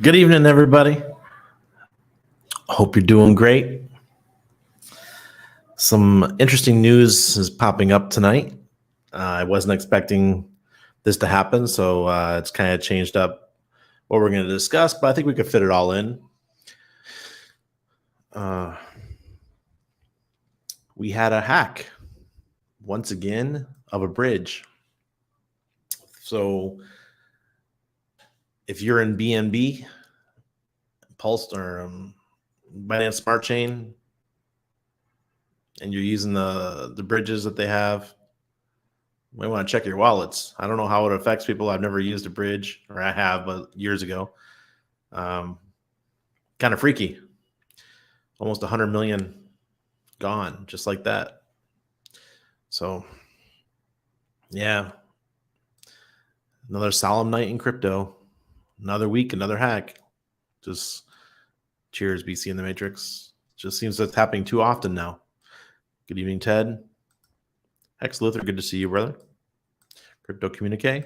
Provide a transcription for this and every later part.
Good evening, everybody. Hope you're doing great. Some interesting news is popping up tonight. I wasn't expecting this to happen, so it's kind of changed up what we're going to discuss, but I think we could fit it all in. We had a hack, once again, of a bridge. So if you're in BNB, Pulse or Binance Smart Chain, and you're using the bridges that they have, you might want to check your wallets. I don't know how it affects people. I've never used a bridge, or I have, but years ago. Kind of freaky. Almost 100 million gone, just like that. So, yeah. Another solemn night in crypto. Another week, another hack. Just cheers, BC in the Matrix. Just seems that's happening too often now. Good evening, Ted. Hex Luther, good to see you, brother. Crypto Communique.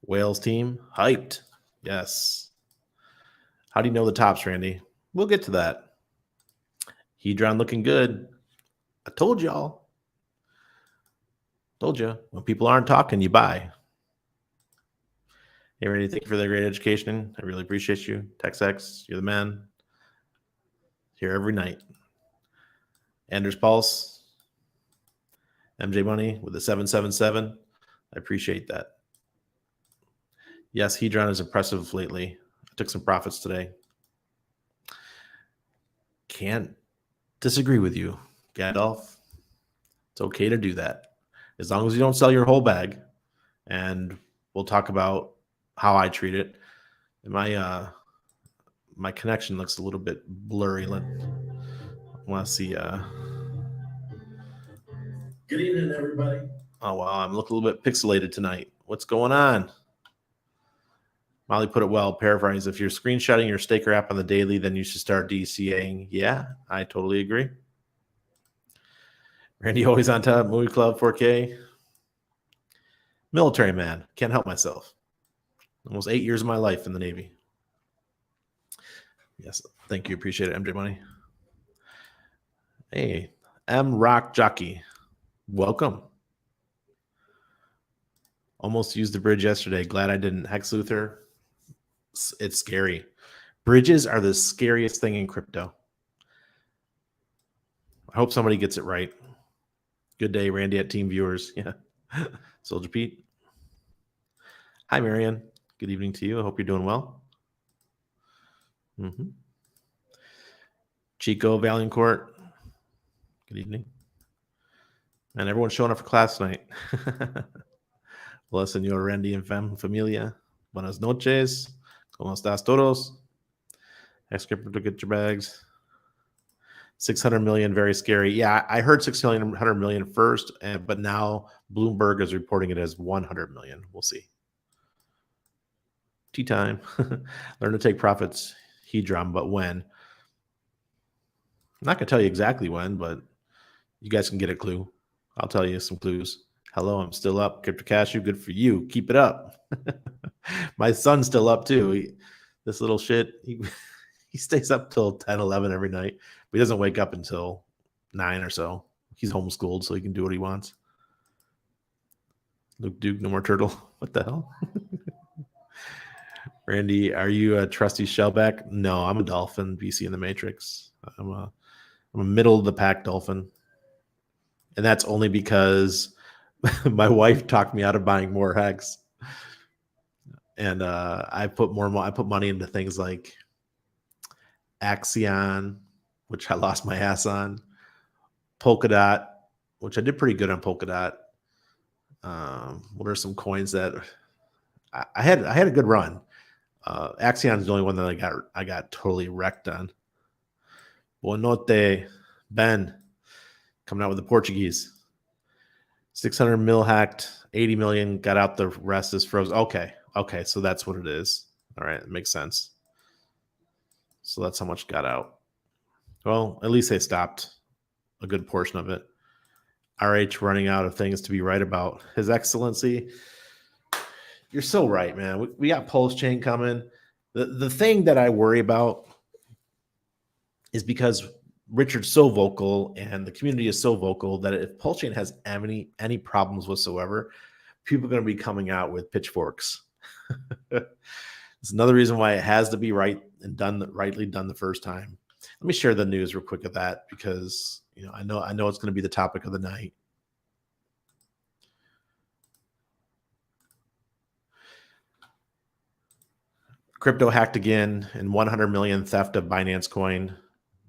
Whales team, hyped. Yes. How do you know the tops, Randy? We'll get to that. Hedron looking good. I told y'all. Told you. When people aren't talking, you buy. Hey, Randy, thank you for the great education. I really appreciate you. TexX, you're the man. Here every night. Anders Pulse. MJ Money with the 777. I appreciate that. Yes, Hedron is impressive lately. I took some profits today. Can't disagree with you, Gandalf. It's okay to do that. As long as you don't sell your whole bag. And we'll talk about how I treat it. My connection looks a little bit blurry. I want to see. Good evening, everybody. Oh, wow. I'm looking a little bit pixelated tonight. What's going on? Molly put it well. Paraphrase, if you're screenshotting your staker app on the daily, then you should start DCAing. Yeah, I totally agree. Randy always on top. Movie Club 4K. Military man. Can't help myself. Almost 8 years of my life in the Navy. Yes, thank you. Appreciate it, MJ Money. Hey, M Rock Jockey. Welcome. Almost used the bridge yesterday. Glad I didn't. Hex Luther. It's scary. Bridges are the scariest thing in crypto. I hope somebody gets it right. Good day, Randy at Team Viewers. Yeah. Soldier Pete. Hi, Marion. Good evening to you. I hope you're doing well. Chico, Valancourt. Good evening. And everyone's showing up for class tonight. Hola, señor Randy and familia. Buenas noches. ¿Cómo estás todos? Excrypto to get your bags. 600 million, very scary. Yeah, I heard 600 million first, but now Bloomberg is reporting it as 100 million. We'll see. Tea time. Learn to take profits, Hedron, but when? I'm not going to tell you exactly when, but you guys can get a clue. I'll tell you some clues. Hello, I'm still up. Crypto Cashew, good for you. Keep it up. My son's still up too. This little shit, he stays up till 10, 11 every night. But he doesn't wake up until 9 or so. He's homeschooled, so he can do what he wants. Luke Duke, no more turtle. What the hell? Randy, are you a trusty shellback? No, I'm a dolphin, BC in the Matrix. I'm a middle of the pack dolphin. And that's only because my wife talked me out of buying more Hex. And I put money into things like Axion, which I lost my ass on, Polkadot, which I did pretty good on Polkadot. What are some coins that I had a good run. Axion is the only one that I got totally wrecked on. Buonotte, Ben, coming out with the Portuguese. 600 mil hacked, 80 million got out. The rest is frozen. Okay, so that's what it is. All right, it makes sense. So that's how much got out. Well, at least they stopped a good portion of it. RH running out of things to be right about. His Excellency, You're so right, man. We got PulseChain coming. The thing that I worry about is because Richard's so vocal and the community is so vocal that if PulseChain has any problems whatsoever, people are going to be coming out with pitchforks. It's another reason why it has to be right and rightly done the first time. Let me share the news real quick of that because I know it's going to be the topic of the night. Crypto hacked again and 100 million theft of Binance coin.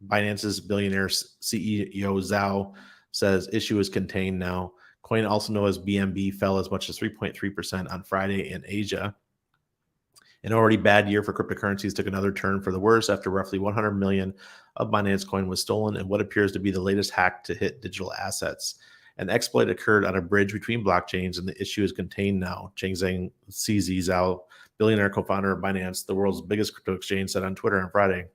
Binance's billionaire CEO Zhao says issue is contained now. Coin, also known as BNB, fell as much as 3.3% on Friday in Asia. An already bad year for cryptocurrencies took another turn for the worse after roughly 100 million of Binance coin was stolen in what appears to be the latest hack to hit digital assets. An exploit occurred on a bridge between blockchains, and the issue is contained now. Changzheng CZ Zhao, billionaire co-founder of Binance, the world's biggest crypto exchange, said on Twitter on Friday.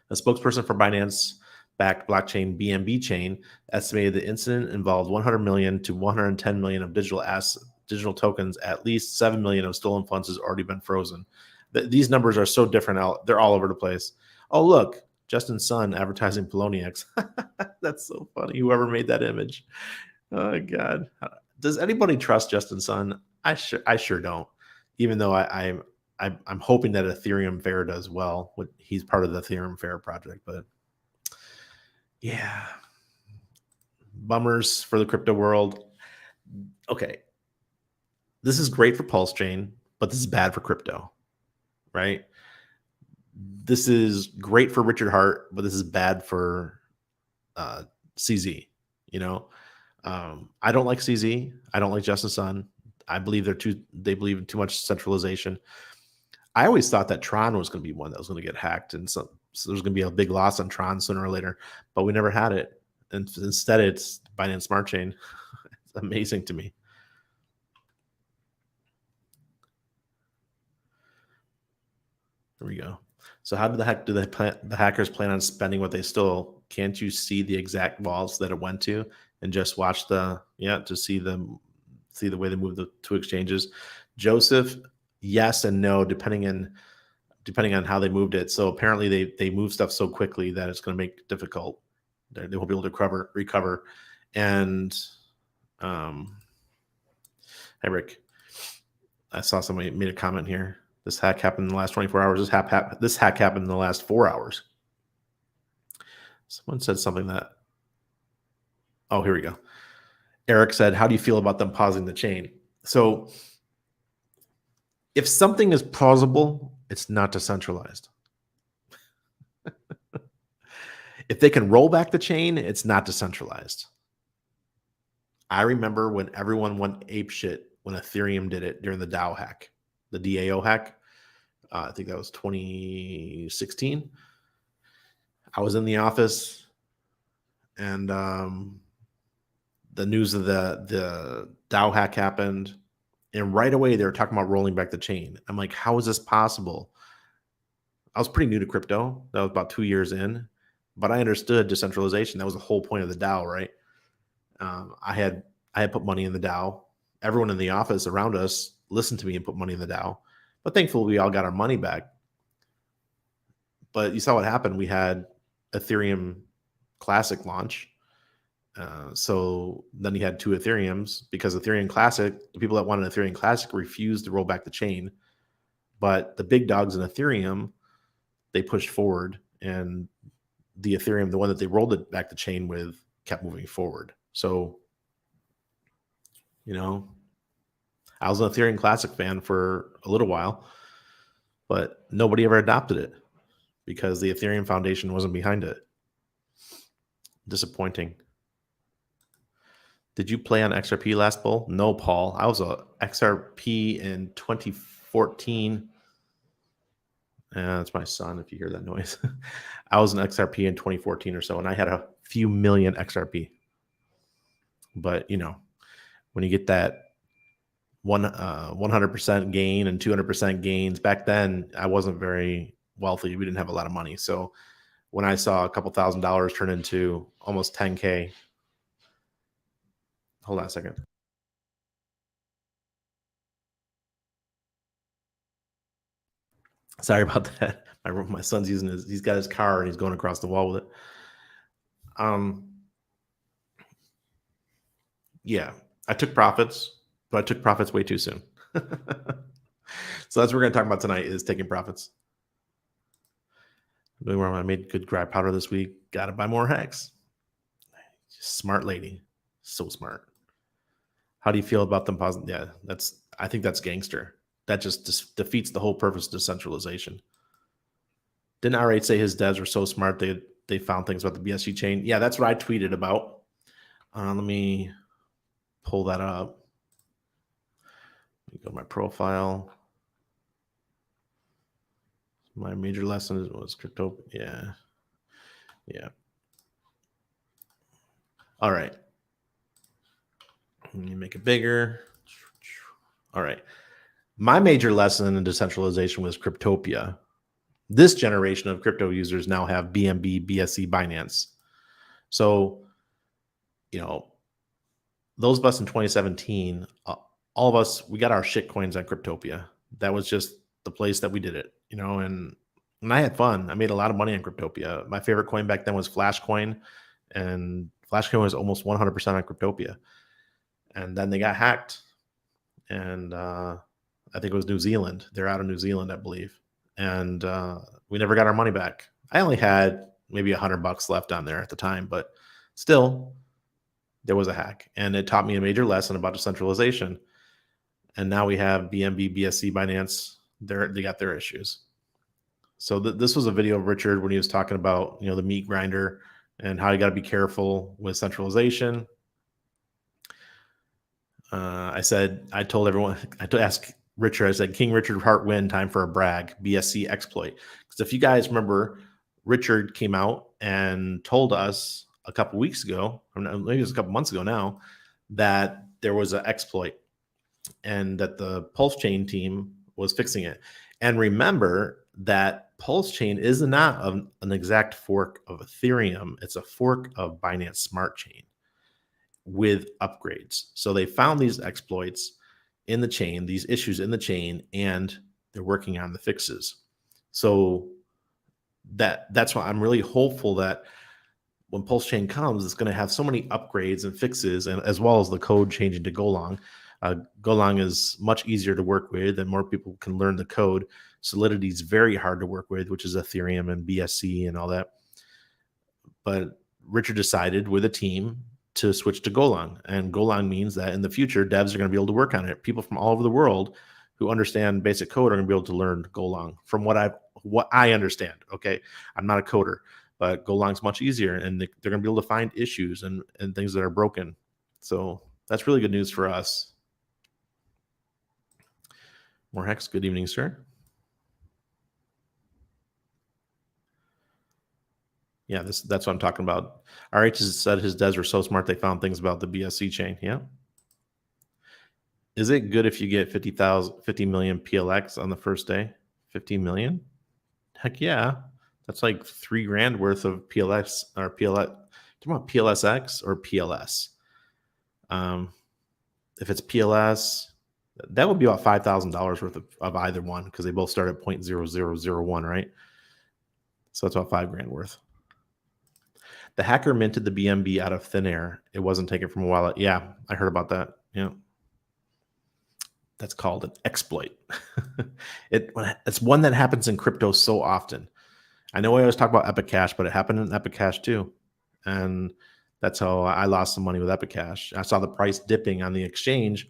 A spokesperson for Binance-backed blockchain BNB chain estimated the incident involved 100 million to 110 million of digital tokens. At least 7 million of stolen funds has already been frozen. These numbers are so different. They're all over the place. Oh, look, Justin Sun advertising Poloniex. That's so funny. Whoever made that image. Oh, God. Does anybody trust Justin Sun? I sure don't. Even though I'm hoping that Ethereum Fair does well. He's part of the Ethereum Fair project, but yeah, bummers for the crypto world. Okay, this is great for PulseChain, but this is bad for crypto, right? This is great for Richard Hart, but this is bad for CZ. I don't like CZ. I don't like Justin Sun. I believe they believe in too much centralization. I always thought that Tron was going to be one that was going to get hacked, and so there's going to be a big loss on Tron sooner or later, but we never had it. And instead, it's Binance Smart Chain. It's amazing to me. Here we go. So how the heck do the hackers plan on spending what they stole? Can't you see the exact wallets that it went to and just watch to see the way they move the two exchanges? Joseph, yes and no, depending on how they moved it. So apparently they move stuff so quickly that it's going to make it difficult. They won't be able to recover. And hey Rick, I saw somebody made a comment here. This hack happened in the last 24 hours. This hack happened in the last 4 hours. Someone said something that. Oh, here we go. Eric said, "How do you feel about them pausing the chain?" So, if something is plausible, it's not decentralized. If they can roll back the chain, it's not decentralized. I remember when everyone went apeshit when Ethereum did it during the DAO hack, the DAO hack. I think that was 2016. I was in the office, and the news of the DAO hack happened, and right away they were talking about rolling back the chain. I'm like, how is this possible? I was pretty new to crypto. That was about 2 years in, but I understood decentralization. That was the whole point of the DAO, right? I had put money in the DAO. Everyone in the office around us listened to me and put money in the DAO. But thankfully, we all got our money back. But you saw what happened. We had Ethereum Classic launch. So then you had two Ethereums because Ethereum Classic, the people that wanted Ethereum Classic refused to roll back the chain. But the big dogs in Ethereum, they pushed forward. And the Ethereum, the one that they rolled it back the chain with, kept moving forward. So, I was an Ethereum Classic fan for a little while, but nobody ever adopted it because the Ethereum Foundation wasn't behind it. Disappointing. Did you play on XRP last bull? No, Paul. I was a XRP in 2014. That's my son, if you hear that noise. I was an XRP in 2014 or so, and I had a few million XRP. But, when you get that 100% gain and 200% gains, back then I wasn't very wealthy. We didn't have a lot of money. So when I saw a couple $1,000s turn into almost 10K, hold on a second. Sorry about that. My son's using he's got his car and he's going across the wall with it. Yeah, I took profits, but I took profits way too soon. So that's what we're going to talk about tonight is taking profits. Doing where I made good dry powder this week. Got to buy more hex. Smart lady. So smart. How do you feel about them? Yeah, I think that's gangster. That just defeats the whole purpose of decentralization. Didn't R8 say his devs were so smart they found things about the BSC chain? Yeah, that's what I tweeted about. Let me pull that up. Let me go to my profile. My major lesson was crypto. Yeah. All right. Let me make it bigger. All right. My major lesson in decentralization was Cryptopia. This generation of crypto users now have BNB, BSC, Binance. So, those of us in 2017, all of us, we got our shit coins on Cryptopia. That was just the place that we did it, and I had fun. I made a lot of money on Cryptopia. My favorite coin back then was Flashcoin, and Flashcoin was almost 100% on Cryptopia. And then they got hacked, and I think it was New Zealand. They're out of New Zealand, I believe, and we never got our money back. I only had maybe $100 left on there at the time, but still, there was a hack, and it taught me a major lesson about decentralization. And now we have BNB, BSC, Binance. They got their issues. So this was a video of Richard when he was talking about the meat grinder and how you got to be careful with centralization. I told everyone, I asked Richard, I said, King Richard Hart win, time for a brag, BSC exploit. Because if you guys remember, Richard came out and told us a couple weeks ago, or maybe it was a couple months ago now, that there was an exploit and that the PulseChain team was fixing it. And remember that PulseChain is not an exact fork of Ethereum. It's a fork of Binance Smart Chain with upgrades. So they found these exploits in the chain, these issues in the chain, and they're working on the fixes. So that's why I'm really hopeful that when PulseChain comes, it's going to have so many upgrades and fixes, and as well as the code changing to Golang. Golang is much easier to work with, and more people can learn the code. Solidity is very hard to work with, which is Ethereum and BSC and all that. But Richard decided with a team to switch to Golang, and Golang means that in the future, devs are going to be able to work on it. People from all over the world who understand basic code are going to be able to learn Golang. From what I understand, okay, I'm not a coder, but Golang's much easier, and they're going to be able to find issues and things that are broken. So that's really good news for us. More Hex, good evening, sir. Yeah, that's what I'm talking about. RH said his devs were so smart they found things about the BSC chain. Yeah. Is it good if you get 50 million PLX on the first day? 50 million? Heck yeah. That's like $3,000 worth of PLX or PLX. Talking about PLSX or PLS. If it's PLS, that would be about $5,000 worth of either one, because they both start at 0.0001, right? So that's about $5,000 worth. The hacker minted the BNB out of thin air. It wasn't taken from a wallet. Yeah, I heard about that. Yeah. That's called an exploit. It's one that happens in crypto so often. I know I always talk about Epic Cash, but it happened in Epic Cash too. And that's how I lost some money with Epic Cash. I saw the price dipping on the exchange,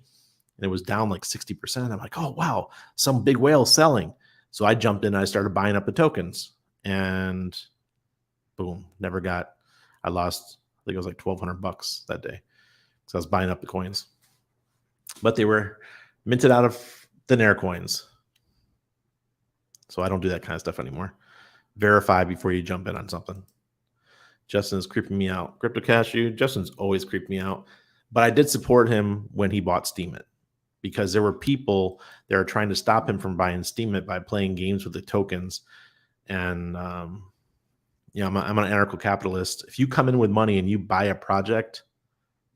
and it was down like 60%. I'm like, oh, wow, some big whale selling. So I jumped in and I started buying up the tokens, and boom, I lost, I think it was like $1,200 that day. So I was buying up the coins, but they were minted out of thin air coins. So I don't do that kind of stuff anymore. Verify before you jump in on something. Justin is creeping me out. Crypto Cashew, Justin's always creeped me out. But I did support him when he bought Steemit, because there were people that are trying to stop him from buying Steemit by playing games with the tokens. And I'm an anarcho capitalist. If you come in with money and you buy a project,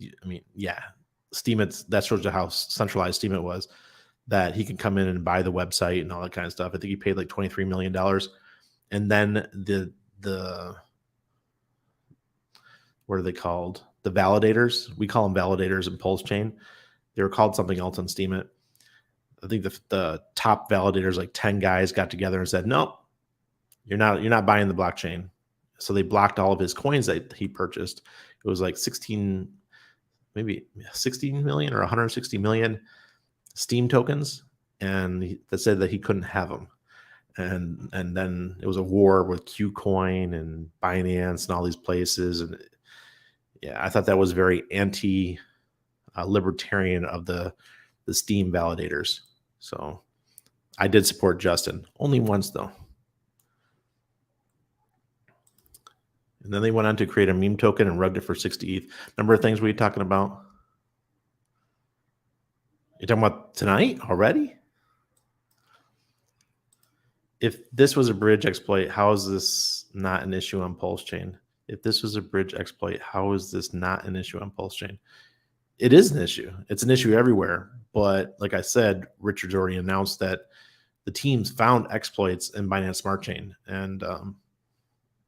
Steemit, that shows you how centralized Steemit was. that he can come in and buy the website and all that kind of stuff. I think he paid like $23 million. And then the what are they called? The validators. We call them validators in PulseChain. They were called something else on Steemit. I think the top validators, like 10 guys, got together and said, "Nope, you're not buying the blockchain." So they blocked all of his coins that he purchased. It was like 16 million or 160 million Steem tokens, and that said that he couldn't have them. And then it was a war with Qcoin and Binance and all these places. And yeah, I thought that was very anti-libertarian of the Steem validators. So I did support Justin, only once though. And then they went on to create a meme token and rugged it for 60 ETH. Number of things we were talking about. You're talking about tonight already? If this was a bridge exploit, how is this not an issue on PulseChain? If this was a bridge exploit, how is this not an issue on PulseChain? It is an issue. It's an issue everywhere. But like I said, Richard's already announced that the teams found exploits in Binance Smart Chain, and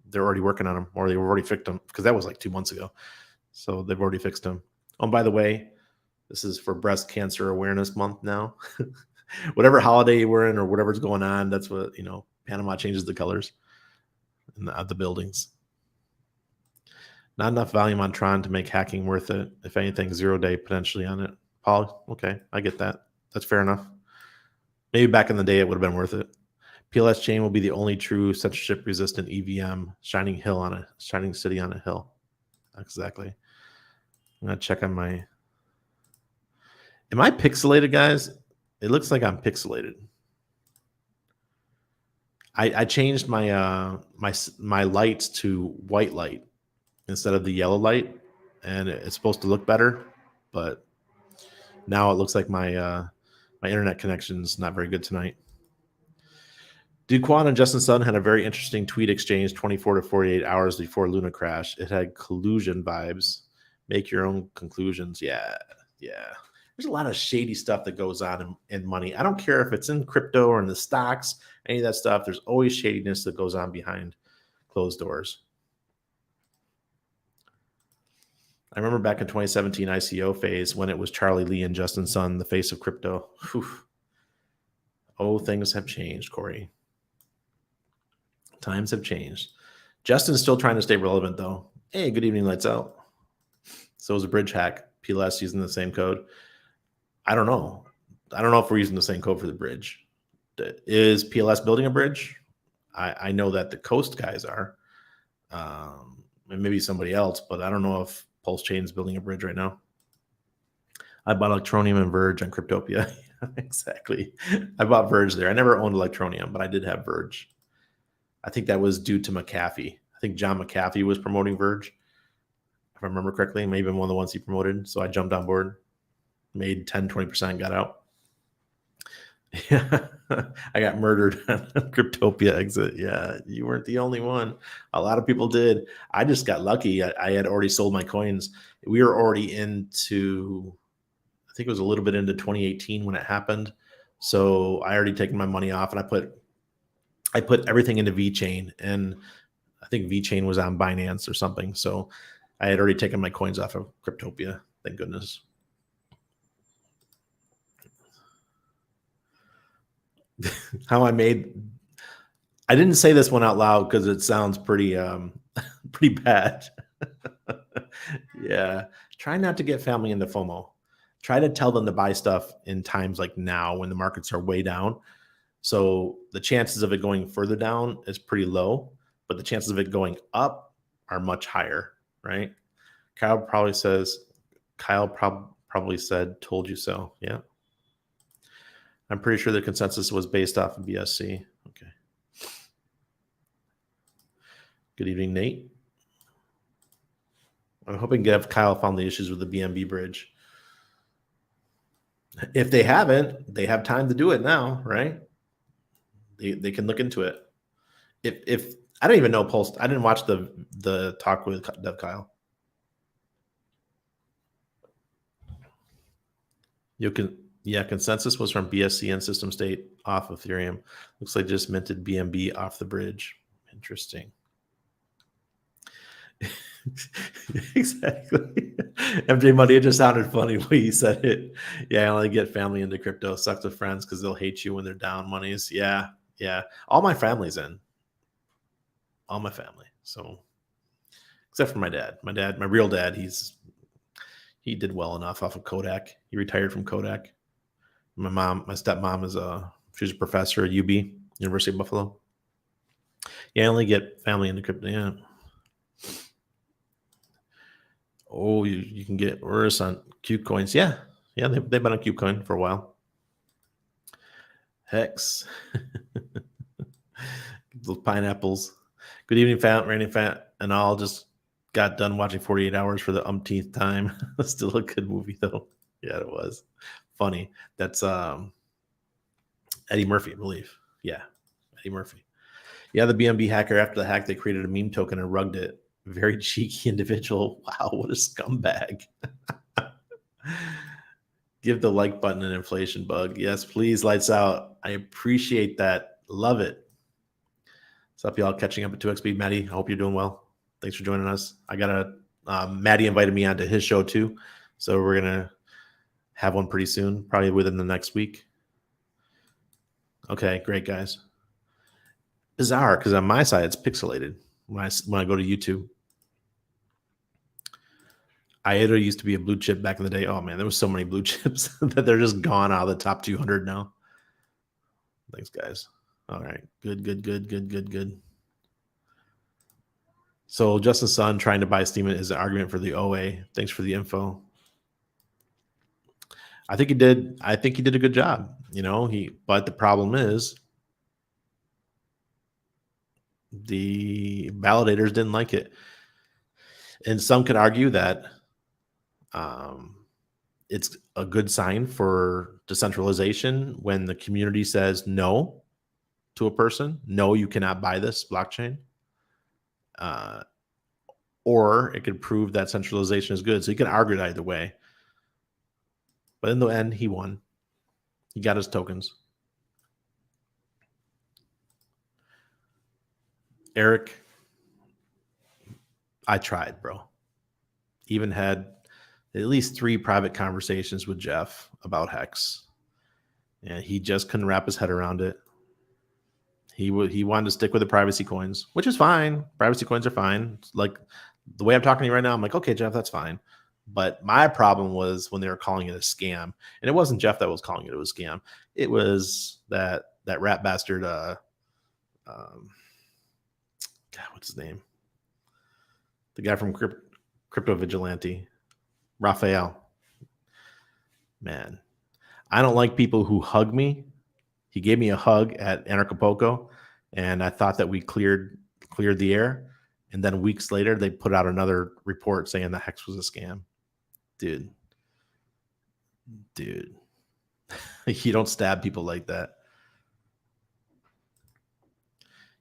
they're already working on them, or they've already fixed them, because that was like 2 months ago. So they've already fixed them. Oh, by the way, this is for Breast Cancer Awareness Month now. Whatever holiday we're in or whatever's going on, that's what, Panama changes the colors in the buildings. Not enough volume on Tron to make hacking worth it. If anything, 0-day potentially on it. Paul, okay, I get that. That's fair enough. Maybe back in the day it would have been worth it. PLS chain will be the only true censorship-resistant EVM, shining city on a hill. Exactly. I'm gonna check on my. Am I pixelated, guys? It looks like I'm pixelated. I changed my my lights to white light instead of the yellow light, and it's supposed to look better, but now it looks like my my internet connection's not very good tonight. Duquan and Justin Sun had a very interesting tweet exchange 24 to 48 hours before Luna crash. It had collusion vibes. Make your own conclusions. Yeah. There's a lot of shady stuff that goes on in money. I don't care if it's in crypto or in the stocks, any of that stuff. There's always shadiness that goes on behind closed doors. I remember back in 2017 ICO phase when it was Charlie Lee and Justin Sun, the face of crypto. Whew. Oh, things have changed, Corey. Times have changed. Justin's still trying to stay relevant, though. Hey, good evening, lights out. So it was a bridge hack. PLS using the same code. I don't know. I don't know if we're using the same code for the bridge. Is PLS building a bridge? I know that the Coast guys are, and maybe somebody else, but I don't know if PulseChain is building a bridge right now. I bought Electronium and Verge on Cryptopia. Exactly. I bought Verge there. I never owned Electronium, but I did have Verge. I think that was due to McAfee. I think John McAfee was promoting Verge, if I remember correctly. Maybe one of the ones he promoted. So I jumped on board, made 10, 20%, got out. Yeah, I got murdered on Cryptopia exit. Yeah, you weren't the only one. A lot of people did. I just got lucky. I had already sold my coins. We were already into, I think it was a little bit into 2018 when it happened. So I already taken my money off, and I put everything into VeChain, and I think VeChain was on Binance or something. So I had already taken my coins off of Cryptopia. Thank goodness. How I didn't say this one out loud because it sounds pretty pretty bad. Yeah. Try not to get family into FOMO. Try to tell them to buy stuff in times like now when the markets are way down. So the chances of it going further down is pretty low, but the chances of it going up are much higher, right? Kyle probably said, told you so. Yeah. I'm pretty sure the consensus was based off of BSC. Okay. Good evening, Nate. I'm hoping Kyle found the issues with the BNB bridge. If they haven't, they have time to do it now, right? They can look into it. If I don't even know Pulse, I didn't watch the talk with Dev Kyle. Yeah, consensus was from BSC and System State off Ethereum. Looks like just minted BNB off the bridge. Interesting. Exactly. MJ Money, it just sounded funny when you said it. Yeah, I only get family into crypto. Sucks with friends because they'll hate you when they're down monies. Yeah, yeah. All my family's in. All my family. So except for my dad. My real dad, he did well enough off of Kodak. He retired from Kodak. My stepmom she's a professor at UB, University of Buffalo. Yeah, I only get family into crypto. Yeah. Oh, you can get worse on Cube coins. Yeah. Yeah, they've been on KubeCoin for a while. Hex. Those pineapples. Good evening, Fat, Randy Fat, and all. Just got done watching 48 Hours for the umpteenth time. Still a good movie, though. Yeah, it was funny. That's Eddie Murphy, I believe. Yeah, Eddie Murphy. Yeah, the BNB hacker, after the hack, they created a meme token and rugged it. Very cheeky individual. Wow, what a scumbag. Give the like button an inflation bug. Yes, please, lights out. I appreciate that. Love it. What's up, y'all? Catching up at 2xB. Maddie, I hope you're doing well. Thanks for joining us. I got Maddie invited me onto his show too. So we're going to have one pretty soon, probably within the next week. Okay, great, guys. Bizarre, because on my side, it's pixelated when I go to YouTube. IATA used to be a blue chip back in the day. Oh, man, there was so many blue chips that they're just gone out of the top 200 now. Thanks, guys. All right. Good. So Justin Sun trying to buy Steemit is an argument for the OA. Thanks for the info. I think he did a good job, but the problem is the validators didn't like it. And some could argue that it's a good sign for decentralization when the community says no to a person. No, you cannot buy this blockchain. Or it could prove that centralization is good. So you can argue it either way. But in the end, he won. He got his tokens. Eric, I tried, bro. Even had at least 3 private conversations with Jeff about Hex. And he just couldn't wrap his head around it. He wanted to stick with the privacy coins, which is fine. Privacy coins are fine. Like the way I'm talking to you right now, I'm like, okay, Jeff, that's fine. But my problem was when they were calling it a scam. And it wasn't Jeff that was calling it a scam. It was that rat bastard, God, what's his name? The guy from Crypto Vigilante, Raphael. Man, I don't like people who hug me. He gave me a hug at Anarchapulco, and I thought that we cleared the air. And then weeks later, they put out another report saying the Hex was a scam. Dude, you don't stab people like that.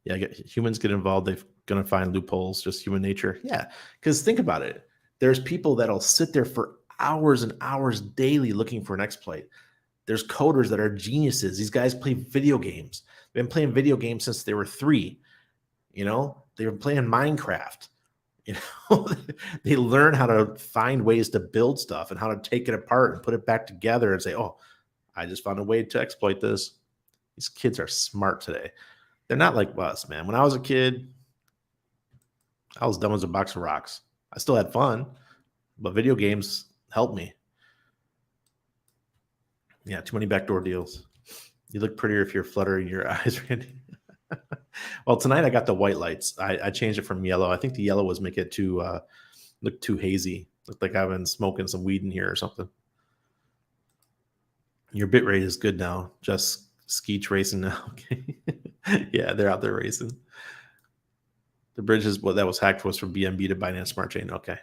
Yeah, humans get involved. They're going to find loopholes, just human nature. Yeah, because think about it. There's people that'll sit there for hours and hours daily looking for an exploit. There's coders that are geniuses. These guys play video games. They've been playing video games since they were 3. They've been playing Minecraft. They learn how to find ways to build stuff and how to take it apart and put it back together and say, oh, I just found a way to exploit this. These kids are smart today. They're not like us, man. When I was a kid, I was dumb as a box of rocks. I still had fun, but video games helped me. Yeah, too many backdoor deals. You look prettier if you're fluttering your eyes, Randy. Well, tonight I got the white lights. I changed it from yellow. I think the yellow was make it look too hazy. Looked like I've been smoking some weed in here or something. Your bit rate is good now. Just Skeech racing now. Okay. Yeah, they're out there racing. The bridge is what that was hacked was from BNB to Binance Smart Chain. Okay.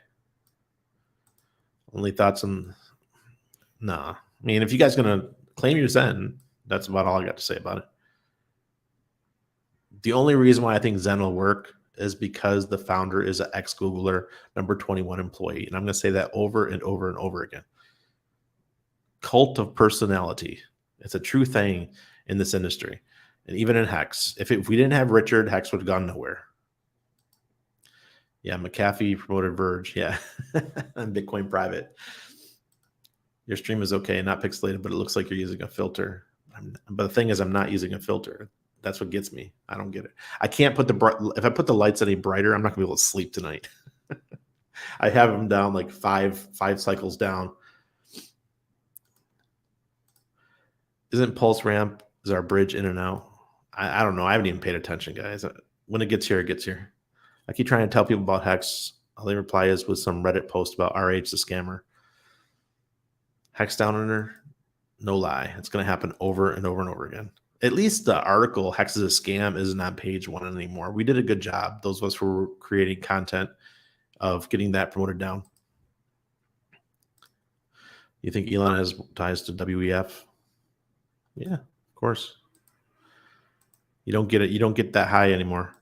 Only thoughts on? Nah. I mean, if you guys gonna claim your Zen, that's about all I got to say about it. The only reason why I think Zen will work is because the founder is an ex-Googler, number 21 employee. And I'm going to say that over and over and over again. cult of personality. It's a true thing in this industry. And even in Hex, if we didn't have Richard, Hex would have gone nowhere. Yeah, McAfee promoted Verge. Yeah, and Bitcoin Private. Your stream is okay, not pixelated, but it looks like you're using a filter. But the thing is, I'm not using a filter. That's what gets me. I don't get it. I can't put if I put the lights any brighter, I'm not gonna be able to sleep tonight. I have them down like five cycles down. Isn't Pulse Ramp is our bridge in and out? I don't know. I haven't even paid attention, guys. When it gets here, it gets here. I keep trying to tell people about Hex. All they reply is with some Reddit post about RH the scammer. Hex Downer, no lie. It's going to happen over and over and over again. At least the article, Hex is a scam, isn't on page 1 anymore. We did a good job. Those of us who were creating content of getting that promoted down. You think Elon has ties to WEF? Yeah, of course. You don't get it. You don't get that high anymore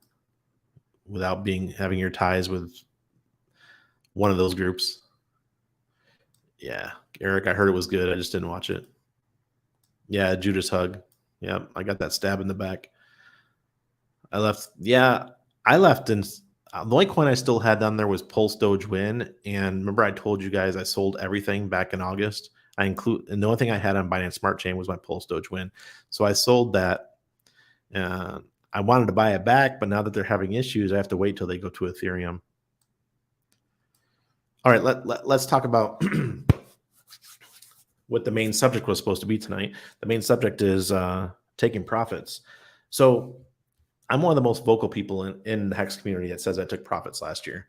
without having your ties with one of those groups. Yeah, Eric, I heard it was good. I just didn't watch it. Yeah, Judas hug. Yeah, I got that stab in the back. I left. Yeah, I left, and the only coin I still had down there was Pulse Doge Win. And remember, I told you guys I sold everything back in August. And the only thing I had on Binance Smart Chain was my Pulse Doge Win. So I sold that. I wanted to buy it back, but now that they're having issues, I have to wait till they go to Ethereum. All right, let's talk about what the main subject was supposed to be tonight. The main subject is taking profits. So I'm one of the most vocal people in the Hex community that says I took profits last year.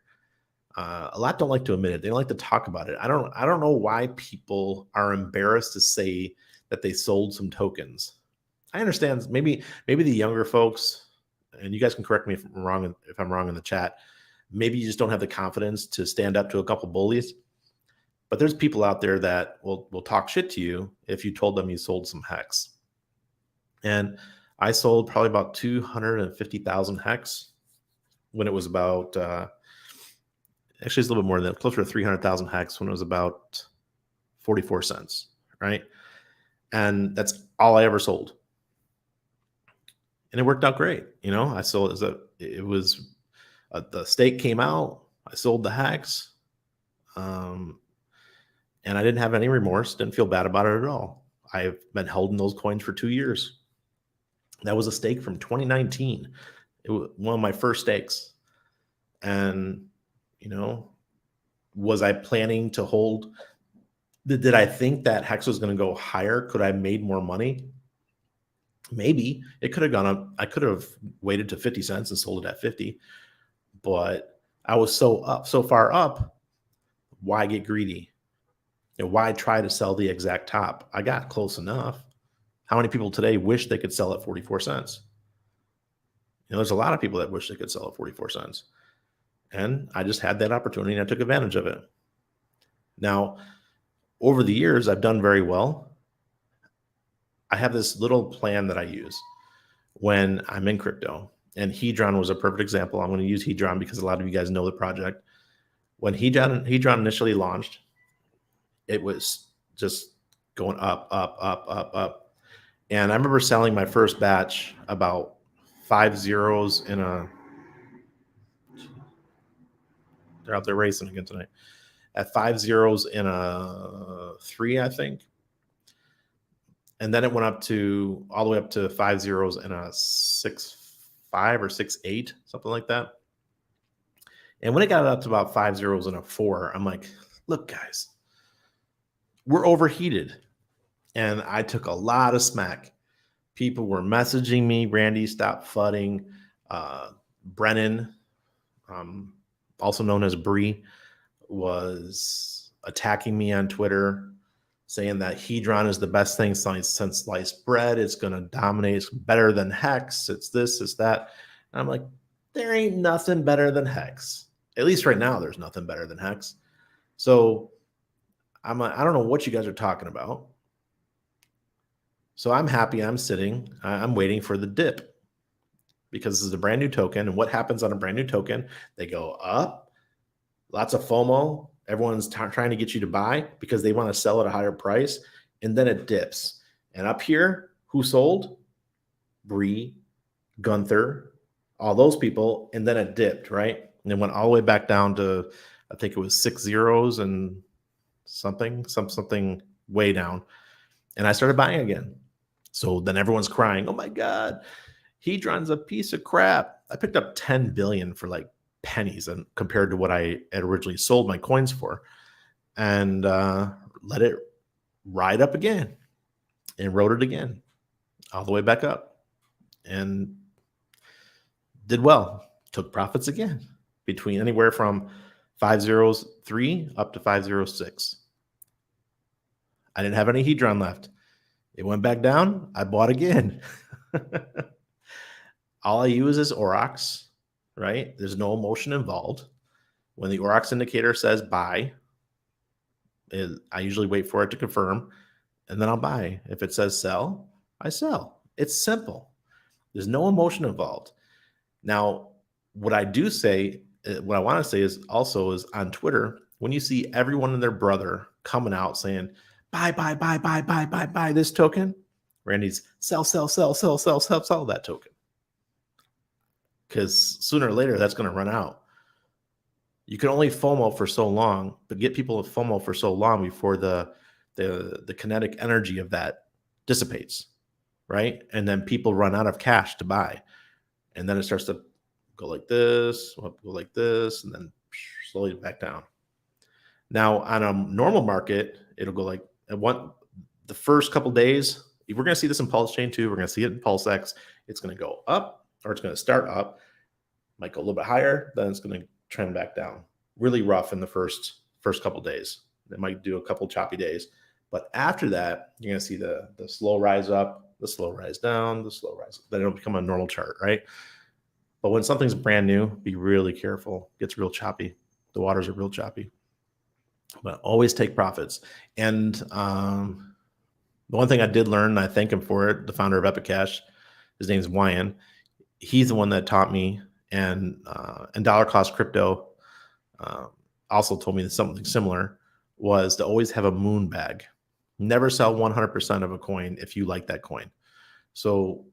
A lot don't like to admit it. They don't like to talk about it. I don't know why people are embarrassed to say that they sold some tokens. I understand maybe the younger folks, and you guys can correct me if I'm wrong in the chat. Maybe you just don't have the confidence to stand up to a couple bullies. But there's people out there that will talk shit to you if you told them you sold some Hex. And I sold probably about 250,000 Hex when it was about, actually it's a little bit more than that, closer to 300,000 Hex when it was about 44 cents, right? And that's all I ever sold. And it worked out great. You know, I sold the stake came out. I sold the Hex. And I didn't have any remorse. Didn't feel bad about it at all. I've been holding those coins for 2 years. That was a stake from 2019. It was one of my first stakes. And, you know, was I planning to hold? Did I think that Hex was going to go higher? Could I have made more money? Maybe. It could have gone up. I could have waited to 50 cents and sold it at 50. But I was so far up. Why get greedy? You know, why try to sell the exact top? I got close enough. How many people today wish they could sell at 44 cents? You know, there's a lot of people that wish they could sell at 44 cents. And I just had that opportunity and I took advantage of it. Now, over the years, I've done very well. I have this little plan that I use when I'm in crypto. And Hedron was a perfect example. I'm going to use Hedron because a lot of you guys know the project. When Hedron initially launched, it was just going up, up, up, up, up. And I remember selling my first batch about 5 zeros in a, they're out there racing again tonight, at 5 zeros in a 3, I think. And then it went up to all the way up to 5 zeros in a 6.5 or 6.8, something like that. And when it got up to about 5 zeros in a 4, I'm like, look, guys, we're overheated. And I took a lot of smack. People were messaging me, Randy, stop fudding. Brennan, also known as Bree, was attacking me on Twitter, saying that Hedron is the best thing since sliced bread. It's going to dominate. It's better than Hex. It's this, it's that. And I'm like, there ain't nothing better than Hex. At least right now, there's nothing better than Hex. So I don't know what you guys are talking about. So I'm happy I'm sitting. I'm waiting for the dip because this is a brand new token. And what happens on a brand new token? They go up, lots of FOMO. Everyone's trying to get you to buy because they want to sell at a higher price. and then it dips. And up here, who sold? Bree, Gunther, all those people, and then it dipped, right? And it went all the way back down to, I think it was 6 zeros and something way down. And I started buying again. So then everyone's crying, oh my God, Hedron's a piece of crap. I picked up 10 billion for like pennies and compared to what I had originally sold my coins for, and let it ride up again and rode it again all the way back up and did well. Took profits again between anywhere from 503 up to 506. I didn't have any Hedron left. It went back down. I bought again. All I use is Aurochs, right? There's no emotion involved. When the Aurochs indicator says buy, I usually wait for it to confirm, and then I'll buy. If it says sell, I sell. It's simple. There's no emotion involved. Now, what I do say, what I want to say is also is on Twitter, when you see everyone and their brother coming out saying, buy this token, Randy's sell that token. Because sooner or later, that's going to run out. You can only FOMO for so long, but get people to FOMO for so long before the kinetic energy of that dissipates, right? And then people run out of cash to buy. And then it starts to go like this, go like this, and then slowly back down. Now, on a normal market, it'll go like the first couple days. We're going to see this in PulseChain too. We're going to see it in PulseX. It's going to go up, or it's going to start up, might go a little bit higher, then it's going to trend back down. Really rough in the first couple days. It might do a couple choppy days. But after that, you're going to see the slow rise up, the slow rise down, the slow rise up. Then it'll become a normal chart, right? But when something's brand new, be really careful. It gets real choppy. The waters are real choppy. But always take profits. And the one thing I did learn, and I thank him for it, the founder of Epic Cash, his name's Wyan. He's the one that taught me, and dollar cost crypto also told me that something similar was to always have a moon bag. Never sell 100% of a coin if you like that coin. So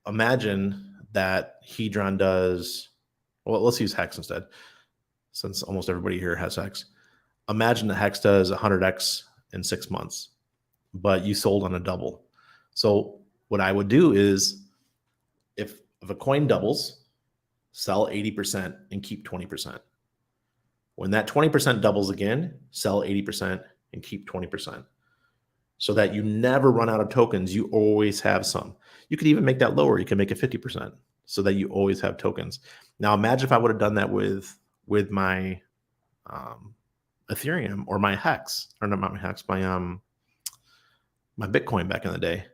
imagine that Hedron does, well, let's use Hex instead, since almost everybody here has Hex. Imagine that Hex does 100x in 6 months, but you sold on a double. So what I would do is if a coin doubles, sell 80% and keep 20%. When that 20% doubles again, sell 80% and keep 20%. So that you never run out of tokens. You always have some. You could even make that lower. You can make it 50% so that you always have tokens. Now imagine if I would have done that with my Ethereum or my Hex, or not my Hex, my Bitcoin back in the day.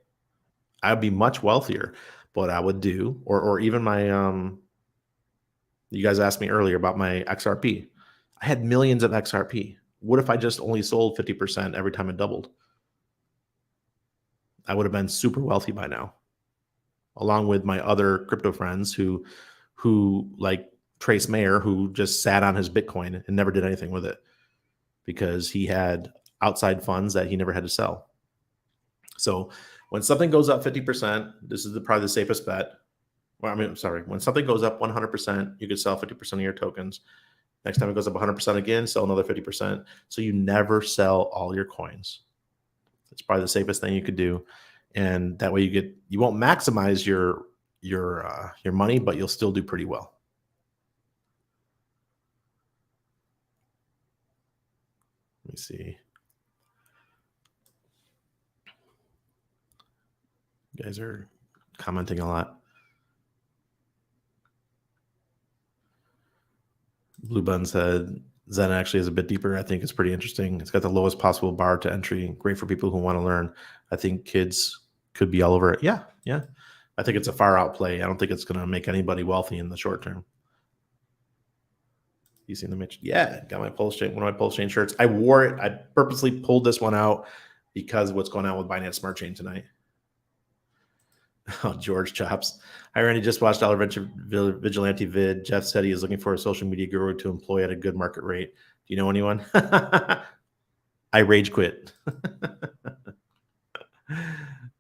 I'd be much wealthier. What I would do, or even my, you guys asked me earlier about my XRP. I had millions of XRP. What if I just only sold 50% every time it doubled? I would have been super wealthy by now, along with my other crypto friends who like Trace Mayer, who just sat on his Bitcoin and never did anything with it because he had outside funds that he never had to sell. So when something goes up 50%, this is probably the safest bet. Well, when something goes up 100%, you could sell 50% of your tokens. Next time it goes up 100% again, sell another 50%. So you never sell all your coins. It's probably the safest thing you could do. And that way you won't maximize your money, but you'll still do pretty well. Let me see. You guys are commenting a lot. Blue Bun said Zen actually is a bit deeper. I think it's pretty interesting. It's got the lowest possible bar to entry. Great for people who want to learn. I think kids could be all over it. Yeah. I think it's a far out play. I don't think it's going to make anybody wealthy in the short term. You seen the Mitch? Yeah, got my PulseChain, one of my PulseChain shirts. I wore it. I purposely pulled this one out because of what's going on with Binance Smart Chain tonight. Oh, George Chops. Hi, Randy. Just watched Dollar Vigilante vid. Jeff said he is looking for a social media guru to employ at a good market rate. Do you know anyone? I rage quit.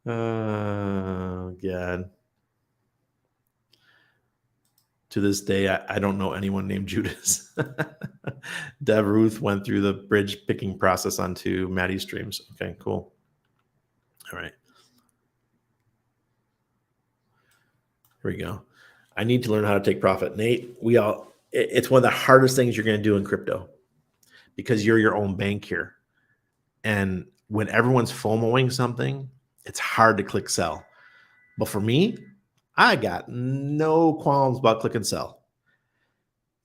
God. To this day, I don't know anyone named Judas. Dev Ruth went through the bridge picking process onto Maddie's streams. Okay, cool. All right. Here we go. I need to learn how to take profit. Nate, it's one of the hardest things you're going to do in crypto because you're your own bank here. And when everyone's FOMOing something, it's hard to click sell. But for me, I got no qualms about click and sell.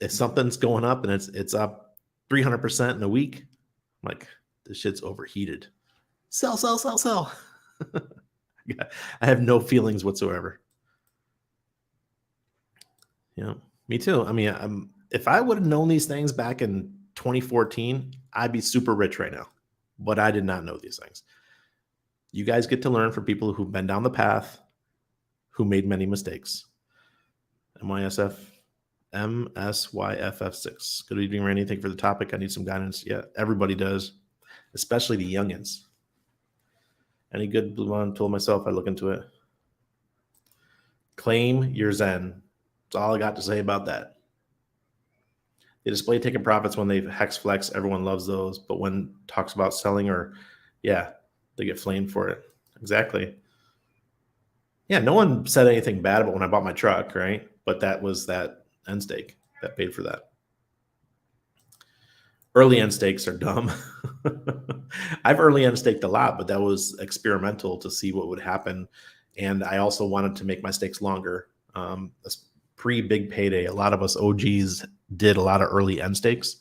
If something's going up and it's up 300% in a week, I'm like, this shit's overheated. Sell, sell, sell, sell. I have no feelings whatsoever. Yeah, me too. I mean, if I would have known these things back in 2014, I'd be super rich right now. But I did not know these things. You guys get to learn from people who've been down the path, who made many mistakes. MSYFF6. Good evening, Randy. Thank you for the topic. I need some guidance. Yeah, everybody does, especially the youngins. Any good blue one? Told myself I'd look into it. Claim your Zen. That's all I got to say about that. They display taking profits when they hex flex. Everyone loves those. But when talks about selling they get flamed for it. Exactly. Yeah, no one said anything bad about when I bought my truck, right? But that was that end stake that paid for that. Early end stakes are dumb. I've early end staked a lot, but that was experimental to see what would happen. And I also wanted to make my stakes longer. Pre-big payday, a lot of us OGs did a lot of early end stakes.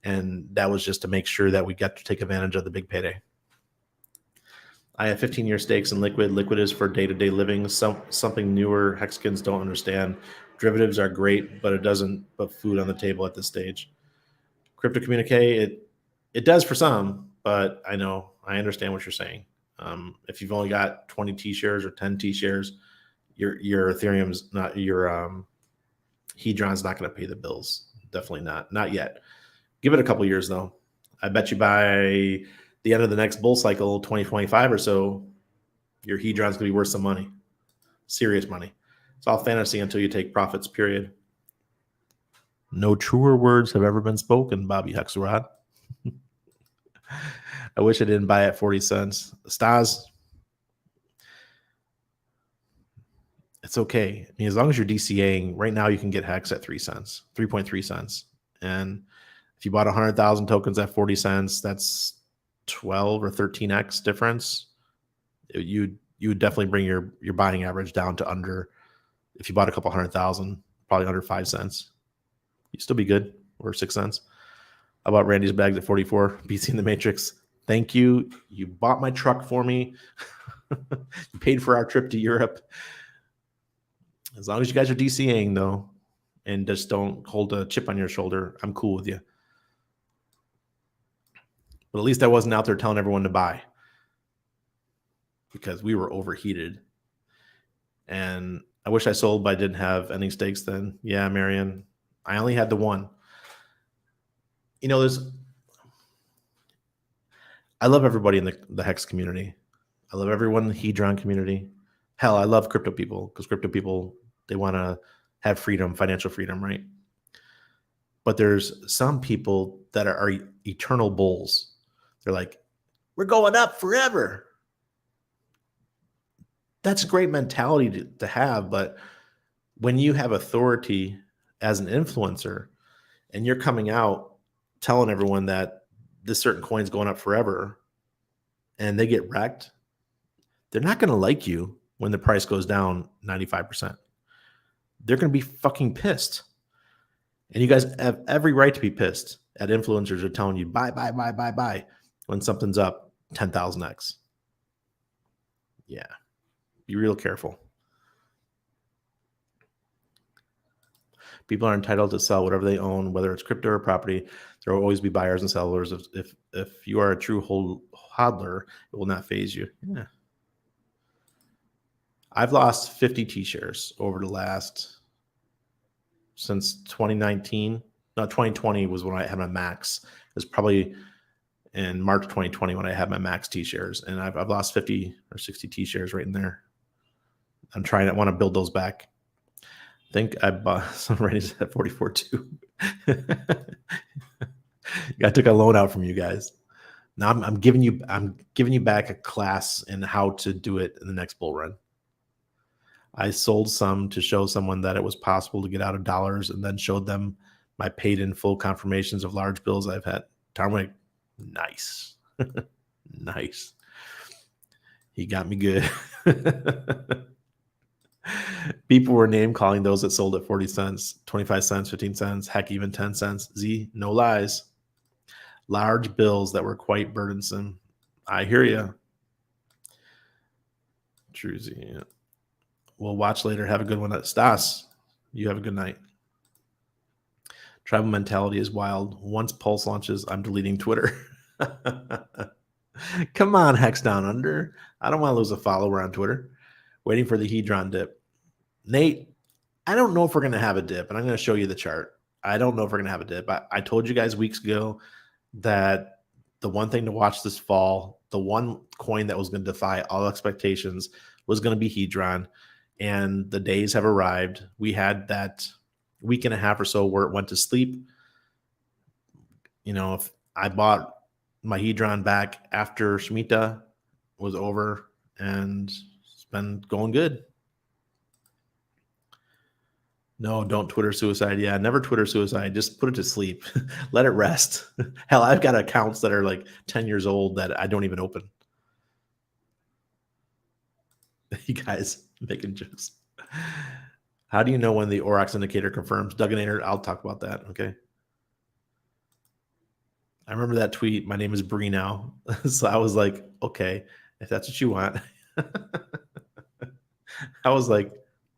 And that was just to make sure that we got to take advantage of the big payday. I have 15-year stakes in liquid. Liquid is for day-to-day living. Something newer Hexkins don't understand. Derivatives are great, but it doesn't put food on the table at this stage. Crypto communique, it does for some, but I understand what you're saying. If you've only got 20 T shares or 10 T shares, your Ethereum's not, your Hedron's not going to pay the bills. Definitely not yet. Give it a couple years though. I bet you by the end of the next bull cycle, 2025 or so, your Hedron's going to be worth some money, serious money. It's all fantasy until you take profits, period. No truer words have ever been spoken, Bobby Hexerod. I wish I didn't buy at 40 cents. Stas, it's okay. I mean, as long as you're DCAing, right now you can get Hex at 3 cents, 3.3 cents. And if you bought 100,000 tokens at 40 cents, that's 12 or 13x difference. You would definitely bring your buying average down to under, if you bought a couple 100,000, probably under 5 cents. You'd still be good, or 6 cents. How about Randy's bags at 44? BC in the Matrix. Thank you. You bought my truck for me. You paid for our trip to Europe. As long as you guys are DCAing, though, and just don't hold a chip on your shoulder, I'm cool with you. But at least I wasn't out there telling everyone to buy because we were overheated. And I wish I sold, but I didn't have any stakes then. Yeah, Marion. I only had the one. I love everybody in the Hex community. I love everyone in the Hedron community. Hell, I love crypto people because crypto people, they want to have freedom, financial freedom, right? But there's some people that are eternal bulls. They're like, we're going up forever. That's a great mentality to have. But when you have authority as an influencer and you're coming out telling everyone that this certain coin's going up forever and they get wrecked, they're not going to like you when the price goes down 95%. They're going to be fucking pissed. And you guys have every right to be pissed at influencers are telling you buy when something's up 10,000x. Yeah. Be real careful. People are entitled to sell whatever they own, whether it's crypto or property. There will always be buyers and sellers. If you are a true hodler, it will not faze you. Yeah. I've lost 50 T-shares over the last, since 2019. No, 2020 was when I had my max. It was probably in March 2020 when I had my max T shares, and I've lost 50 or 60 T shares right in there. I want to build those back. I think I bought some ratings at 44 too. I took a loan out from you guys. Now I'm giving you back a class in how to do it in the next bull run. I sold some to show someone that it was possible to get out of dollars, and then showed them my paid in full confirmations of large bills I've had. Tom went, nice. Nice. He got me good. People were name calling those that sold at 40 cents, 25 cents, 15 cents, heck, even 10 cents. Z, no lies. Large bills that were quite burdensome. I hear you. True Z. Yeah. We'll watch later. Have a good one. Stas, you have a good night. Tribal mentality is wild. Once Pulse launches, I'm deleting Twitter. Come on, Hex Down Under. I don't want to lose a follower on Twitter. Waiting for the Hedron dip. Nate, I don't know if we're going to have a dip, and I'm going to show you the chart. I don't know if we're going to have a dip. I told you guys weeks ago that the one thing to watch this fall, the one coin that was going to defy all expectations, was going to be Hedron. And the days have arrived. We had that week and a half or so where it went to sleep. You know, if I bought my Hedron back after Shemitah was over, and it's been going good. No, don't Twitter suicide. Yeah, never Twitter suicide. Just put it to sleep. Let it rest. Hell, I've got accounts that are like 10 years old that I don't even open. You guys making jokes. How do you know when the Aurochs indicator confirms? Dugginator, I'll talk about that. Okay. I remember that tweet. My name is Bree now. So I was like, okay, if that's what you want. I was like,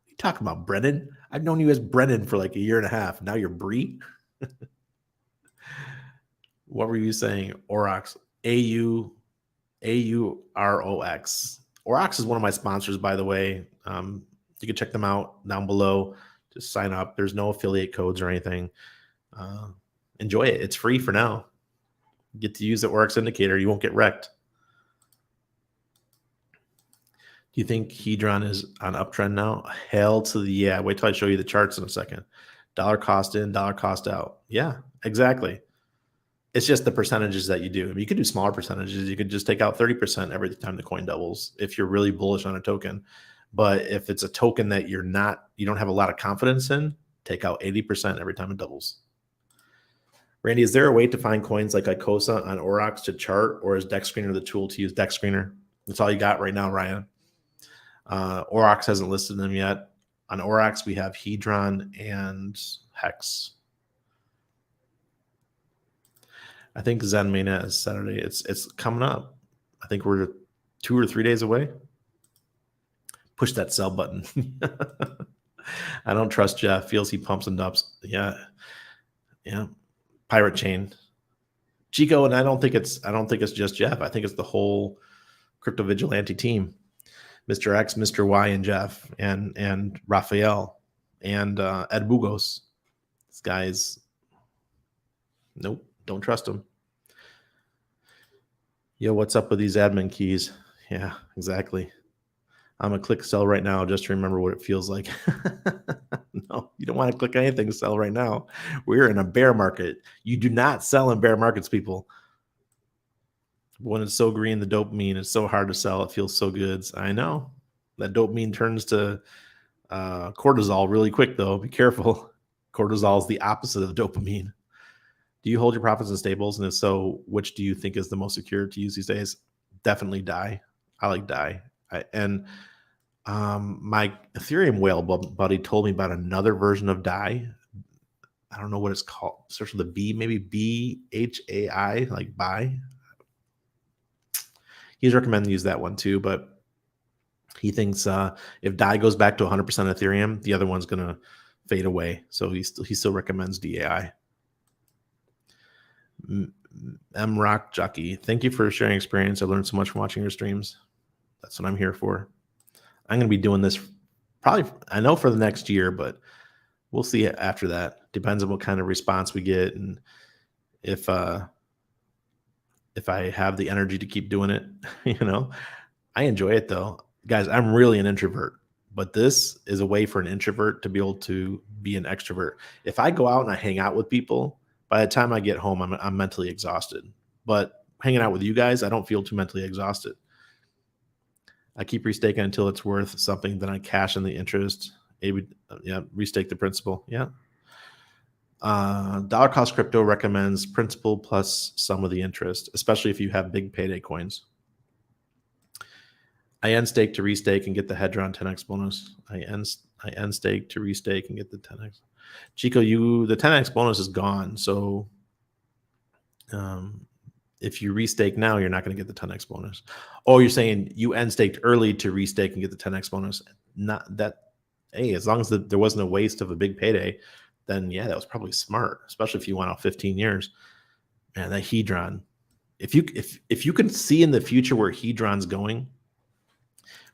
you talking about Brennan? I've known you as Brennan for like a year and a half. Now you're Bree? What were you saying? Aurochs. AUROX. Aurochs is one of my sponsors, by the way. You can check them out down below. Just sign up. There's no affiliate codes or anything. Enjoy it. It's free for now. You get to use the Aurochs indicator. You won't get wrecked. Do you think Hedron is on uptrend now? Hell to the yeah. Wait till I show you the charts in a second. Dollar cost in, dollar cost out. Yeah, exactly. It's just the percentages that you do. I mean, you could do smaller percentages. You could just take out 30% every time the coin doubles if you're really bullish on a token. But if it's a token that you don't have a lot of confidence in, take out 80% every time it doubles. Randy, is there a way to find coins like Icosa on Aurochs to chart, or is Dex Screener the tool to use Dex Screener? That's all you got right now, Ryan. Aurochs hasn't listed them yet. On Aurochs, we have Hedron and Hex. I think Zen Mania is Saturday. It's coming up. I think we're 2 or 3 days away. Push that sell button. I don't trust Jeff. Feels he pumps and dumps. Yeah. Pirate Chain. Chico, and I don't think it's just Jeff. I think it's the whole crypto vigilante team. Mr. X, Mr. Y, and Jeff, and Raphael, and Ed Bugos. This guy's nope, don't trust him. Yo, what's up with these admin keys? Yeah, exactly. I'm gonna click sell right now just to remember what it feels like. No, you don't want to click anything to sell right now. We're in a bear market. You do not sell in bear markets, people. When it's so green, the dopamine, it's so hard to sell. It feels so good. I know that dopamine turns to cortisol really quick, though. Be careful. Cortisol is the opposite of dopamine. Do you hold your profits in stables? And if so, which do you think is the most secure to use these days? Definitely DAI. I like DAI. My Ethereum whale buddy told me about another version of DAI. I don't know what it's called. Search for the B, maybe BHAI, like buy. He's recommending to use that one too, but he thinks if DAI goes back to 100% Ethereum, the other one's going to fade away. So he still recommends DAI. M Rock Jockey, thank you for sharing experience. I learned so much from watching your streams. That's what I'm here for. I'm going to be doing this probably, I know, for the next year, but we'll see after that. Depends on what kind of response we get and if if I have the energy to keep doing it. I enjoy it though. Guys, I'm really an introvert, but this is a way for an introvert to be able to be an extrovert. If I go out and I hang out with people, by the time I get home, I'm mentally exhausted. But hanging out with you guys, I don't feel too mentally exhausted. I keep restaking until it's worth something, then I cash in the interest. Restake the principal. Yeah. Dollar Cost Crypto recommends principal plus some of the interest, especially if you have big payday coins. I end stake to restake and get the Hedron 10x bonus. I end stake to restake and get the 10x. Chico, the 10x bonus is gone. So if you restake now, you're not going to get the 10x bonus. Oh, you're saying you end staked early to restake and get the 10x bonus. Not that. Hey, as long as there wasn't a waste of a big payday, then yeah, that was probably smart, especially if you went out 15 years. Man, that Hedron. If you can see in the future where Hedron's going,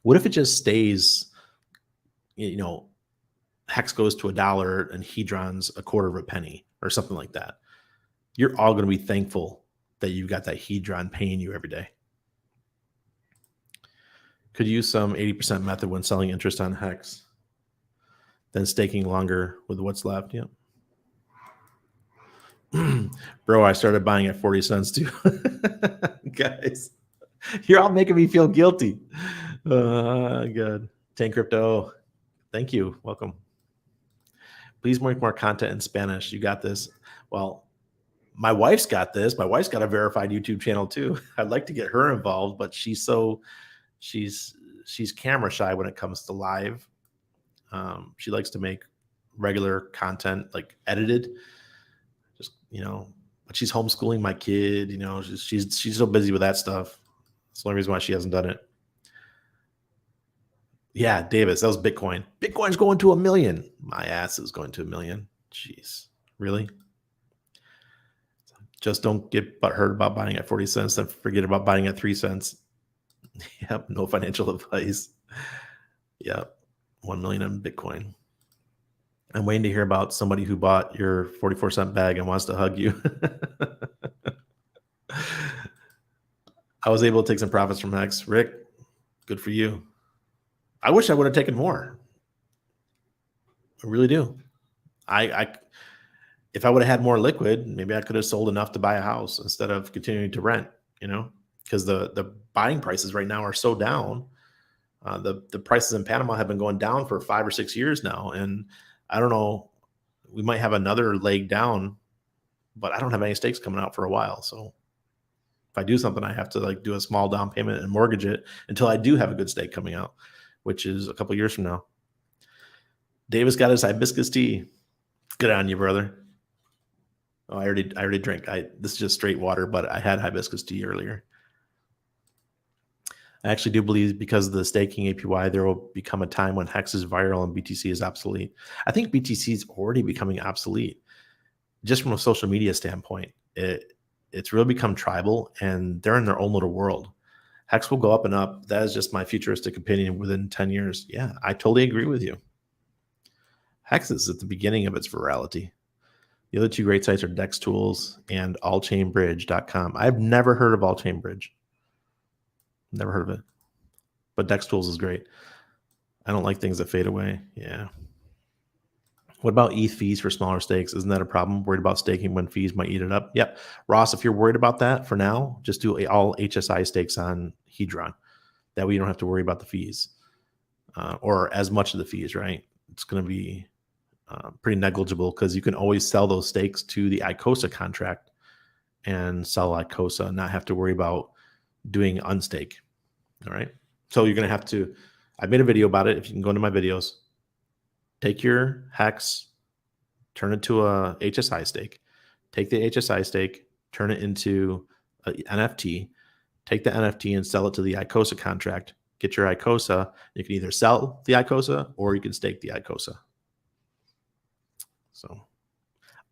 what if it just stays, Hex goes to $1 and Hedron's a quarter of a penny or something like that? You're all going to be thankful that you've got that Hedron paying you every day. Could use some 80% method when selling interest on Hex, then staking longer with what's left. Yep. Bro, I started buying at 40 cents too. Guys, you're all making me feel guilty. Good. Tank Crypto, thank you. Welcome. Please make more content in Spanish. You got this. Well, my wife's got this. My wife's got a verified YouTube channel too. I'd like to get her involved, but she's camera shy when it comes to live. She likes to make regular content, like edited. Just but she's homeschooling my kid. She's so busy with that stuff. That's the only reason why she hasn't done it. Yeah, Davis, that was Bitcoin. Bitcoin's going to 1 million. My ass is going to 1 million. Jeez, really? Just don't get butthurt about buying at 40 cents, then forget about buying at 3 cents. Yep, no financial advice. Yep, 1 million in Bitcoin. I'm waiting to hear about somebody who bought your 44-cent bag and wants to hug you. I was able to take some profits from Hex. Rick, good for you. I wish I would have taken more. I really do. If I would have had more liquid, maybe I could have sold enough to buy a house instead of continuing to rent, because the buying prices right now are so down. The prices in Panama have been going down for 5 or 6 years now. And I don't know, we might have another leg down, but I don't have any stakes coming out for a while. So if I do something, I have to do a small down payment and mortgage it until I do have a good stake coming out, which is a couple of years from now. Davis got his hibiscus tea. Good on you, brother. Oh, I already drank. This is just straight water, but I had hibiscus tea earlier. I actually do believe because of the staking APY, there will become a time when Hex is viral and BTC is obsolete. I think BTC is already becoming obsolete. Just from a social media standpoint, it's really become tribal and they're in their own little world. Hex will go up and up. That is just my futuristic opinion within 10 years. Yeah, I totally agree with you. Hex is at the beginning of its virality. The other two great sites are Dex Tools and allchainbridge.com. I've never heard of Allchain Bridge. Never heard of it. But Dex Tools is great. I don't like things that fade away. Yeah. What about ETH fees for smaller stakes? Isn't that a problem? Worried about staking when fees might eat it up? Yep. Ross, if you're worried about that for now, just do all HSI stakes on Hedron. That way you don't have to worry about the fees or as much of the fees, right? It's going to be pretty negligible because you can always sell those stakes to the ICOSA contract and sell ICOSA and not have to worry about doing unstake. All right. So you're going to have to, I made a video about it. If you can go into my videos, take your Hex, turn it to a HSI stake, take the HSI stake, turn it into an NFT, take the NFT and sell it to the ICOSA contract, get your ICOSA. You can either sell the ICOSA or you can stake the ICOSA. So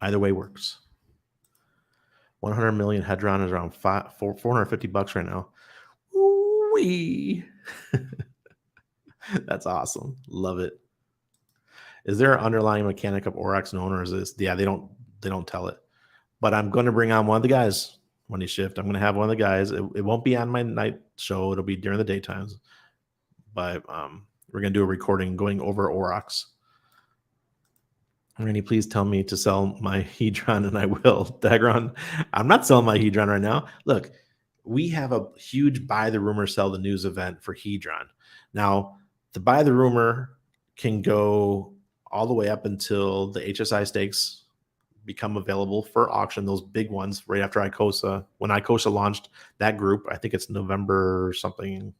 either way works. 100 million Hedron is around $450 right now. Ooh-wee. That's awesome. Love it. Is there an underlying mechanic of Aurochs known, or is this? Yeah, they don't tell it. But I'm going to bring on one of the guys Money Shift. I'm going to have one of the guys. It won't be on my night show. It'll be during the daytimes. But we're going to do a recording going over Aurochs. Randy, please tell me to sell my Hedron, and I will. Dagron, I'm not selling my Hedron right now. Look, we have a huge buy the rumor, sell the news event for Hedron. Now, the buy the rumor can go all the way up until the HSI stakes become available for auction, those big ones right after ICOSA. When ICOSA launched that group, I think it's November something,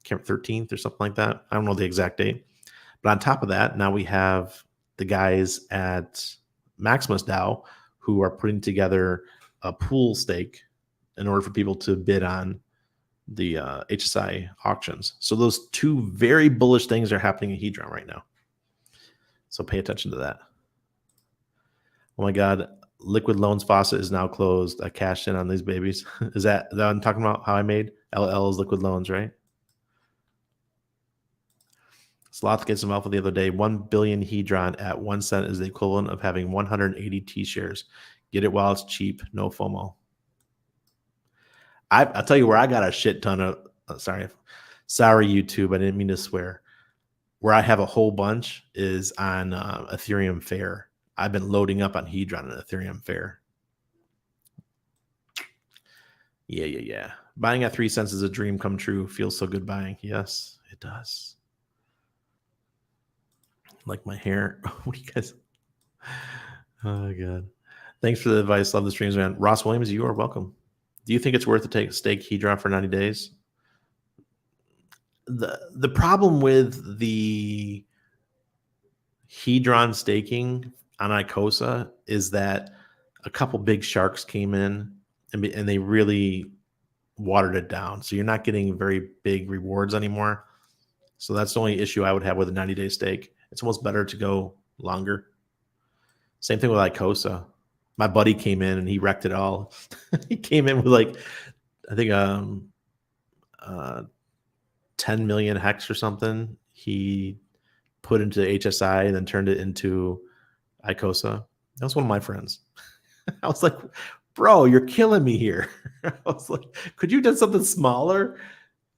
13th or something like that. I don't know the exact date. But on top of that, now we have the guys at Maximus DAO who are putting together a pool stake in order for people to bid on the HSI auctions. So those two very bullish things are happening in Hedron right now. So pay attention to that. Oh my God, Liquid Loans faucet is now closed. I cashed in on these babies. Is that I'm talking about how I made LL's Liquid Loans, right? Sloth gets some alpha the other day. 1 billion Hedron at 1 cent is the equivalent of having 180 T shares. Get it while it's cheap. No FOMO. I'll tell you where I got a shit ton of, sorry YouTube, I didn't mean to swear. Where I have a whole bunch is on Ethereum Fair. I've been loading up on Hedron and Ethereum Fair. Yeah. Buying at 3 cents is a dream come true. Feels so good buying. Yes, it does. Like my hair. What do you guys? Oh God. Thanks for the advice. Love the streams, man. Ross Williams, you are welcome. Do you think it's worth to take stake Hedron for 90 days? The problem with the Hedron staking on ICOSA is that a couple big sharks came in and they really watered it down. So you're not getting very big rewards anymore. So that's the only issue I would have with a 90-day stake. It's almost better to go longer. Same thing with ICOSA. My buddy came in and he wrecked it all. He came in with like, I think 10 million hex or something. He put into HSI and then turned it into ICOSA. That was one of my friends. I was like, bro, you're killing me here. I was like, could you have done something smaller?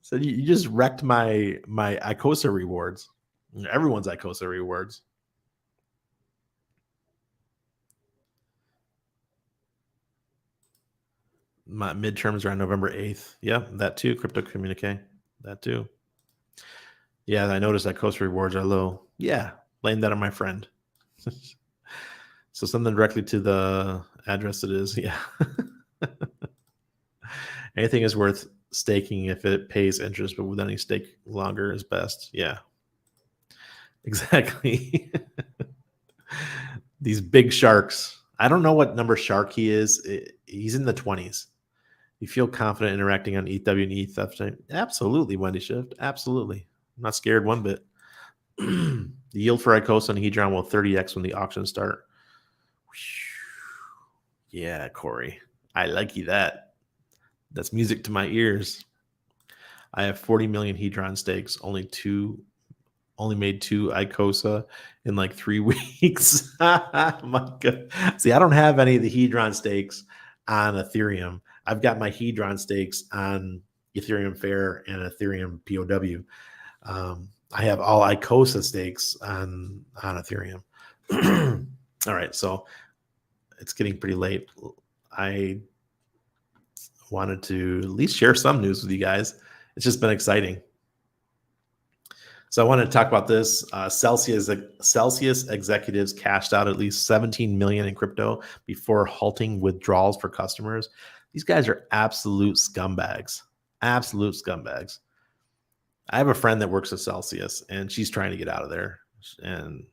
So you just wrecked my ICOSA rewards. Everyone's ICOSA rewards. My midterms are on November 8th. Yeah, that too. Crypto communique. That too. Yeah, I noticed that ICOSA rewards are low. Yeah, blame that on my friend. So something directly to the address it is. Yeah. Anything is worth staking if it pays interest, but with any stake longer is best. Yeah. Exactly. These big sharks. I don't know what number shark he is. He's in the 20s. You feel confident interacting on ETH and ETH theft? Absolutely, Wendy Shift. Absolutely. I'm not scared one bit. The yield for ICOSA and Hedron will 30x when the auctions start. Yeah, Corey. I like you that. That's music to my ears. I have 40 million Hedron stakes, only made 2 ICOSA in like 3 weeks. My God. See, I don't have any of the Hedron stakes on Ethereum. I've got my Hedron stakes on Ethereum Fair and Ethereum POW. I have all ICOSA stakes on Ethereum. All right, so it's getting pretty late. I wanted to at least share some news with you guys. It's just been exciting. So I wanted to talk about this. Celsius executives cashed out at least 17 million in crypto before halting withdrawals for customers. These guys are absolute scumbags. Absolute scumbags. I have a friend that works at Celsius, and she's trying to get out of there, and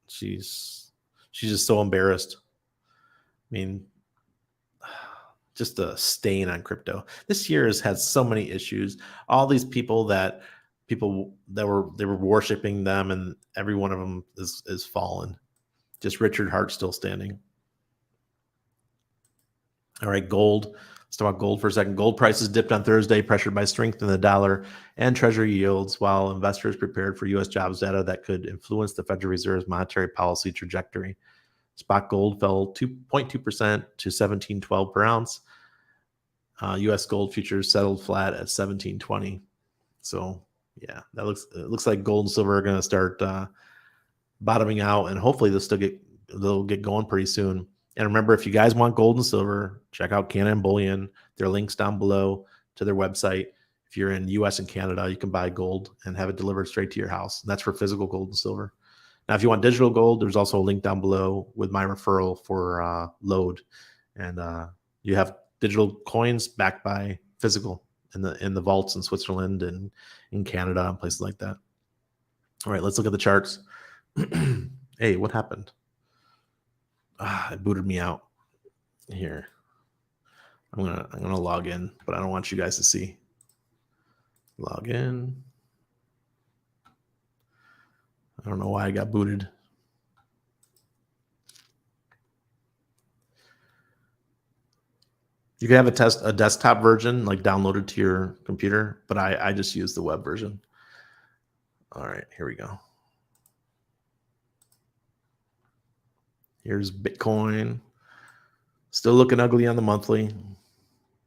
she's just so embarrassed. I mean, just a stain on crypto. This year has had so many issues. All these people that were worshiping them, and every one of them is fallen. Just Richard Hart still standing. All right, gold. Let's talk about gold for a second. Gold prices dipped on Thursday, pressured by strength in the dollar and treasury yields, while investors prepared for U.S. jobs data that could influence the Federal Reserve's monetary policy trajectory. Spot gold fell 2.2% to $17.12 per ounce. U.S. gold futures settled flat at 1720. So yeah, it looks like gold and silver are going to start bottoming out, and hopefully they'll get going pretty soon. And remember, if you guys want gold and silver, check out Canada Bullion. There are links down below to their website. If you're in U.S. and Canada, you can buy gold and have it delivered straight to your house. And that's for physical gold and silver. Now, if you want digital gold, there's also a link down below with my referral for load, and you have digital coins backed by physical in the vaults in Switzerland and in Canada and places like that. All right, let's look at the charts. Hey, what happened? It booted me out. Here, I'm gonna log in, but I don't want you guys to see. Log in. I don't know why I got booted. You can have a desktop version like downloaded to your computer, but I just use the web version. All right, here we go. Here's Bitcoin. Still looking ugly on the monthly.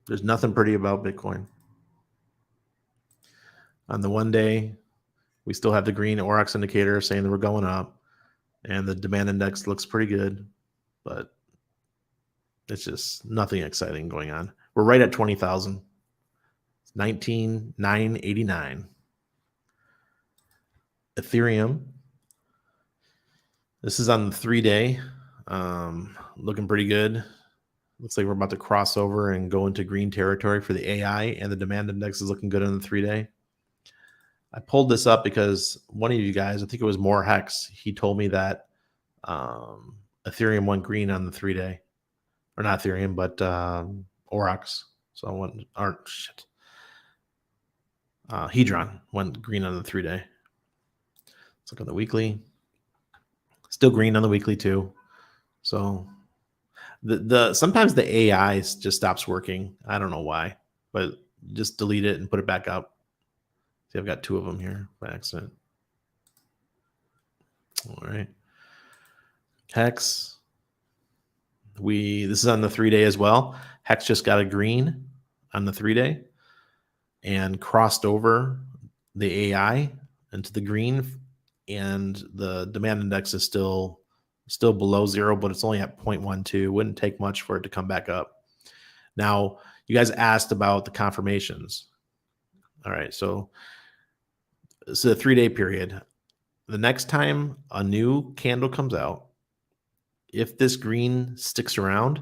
There's nothing pretty about Bitcoin. On the 1 day, we still have the green Aurochs indicator saying that we're going up, and the demand index looks pretty good, but it's just nothing exciting going on. We're right at 20,000. 19,989. Ethereum. This is on the 3-day. Looking pretty good. Looks like we're about to cross over and go into green territory for the AI, and the demand index is looking good on the 3-day. I pulled this up because one of you guys, I think it was More Hex, he told me that Ethereum went green on the 3-day. Or not Ethereum, but Aurochs. So I went, Hedron went green on the 3-day. Let's look at the weekly. Still green on the weekly too. So sometimes the AI just stops working. I don't know why, but just delete it and put it back up. See, I've got 2 of them here by accident. All right. Hex. This is on the 3-day as well. Hex just got a green on the 3-day and crossed over the AI into the green, and the demand index is still below 0, but it's only at 0.12. Wouldn't take much for it to come back up. Now, you guys asked about the confirmations. All right, so this is a 3-day period. The next time a new candle comes out, if this green sticks around,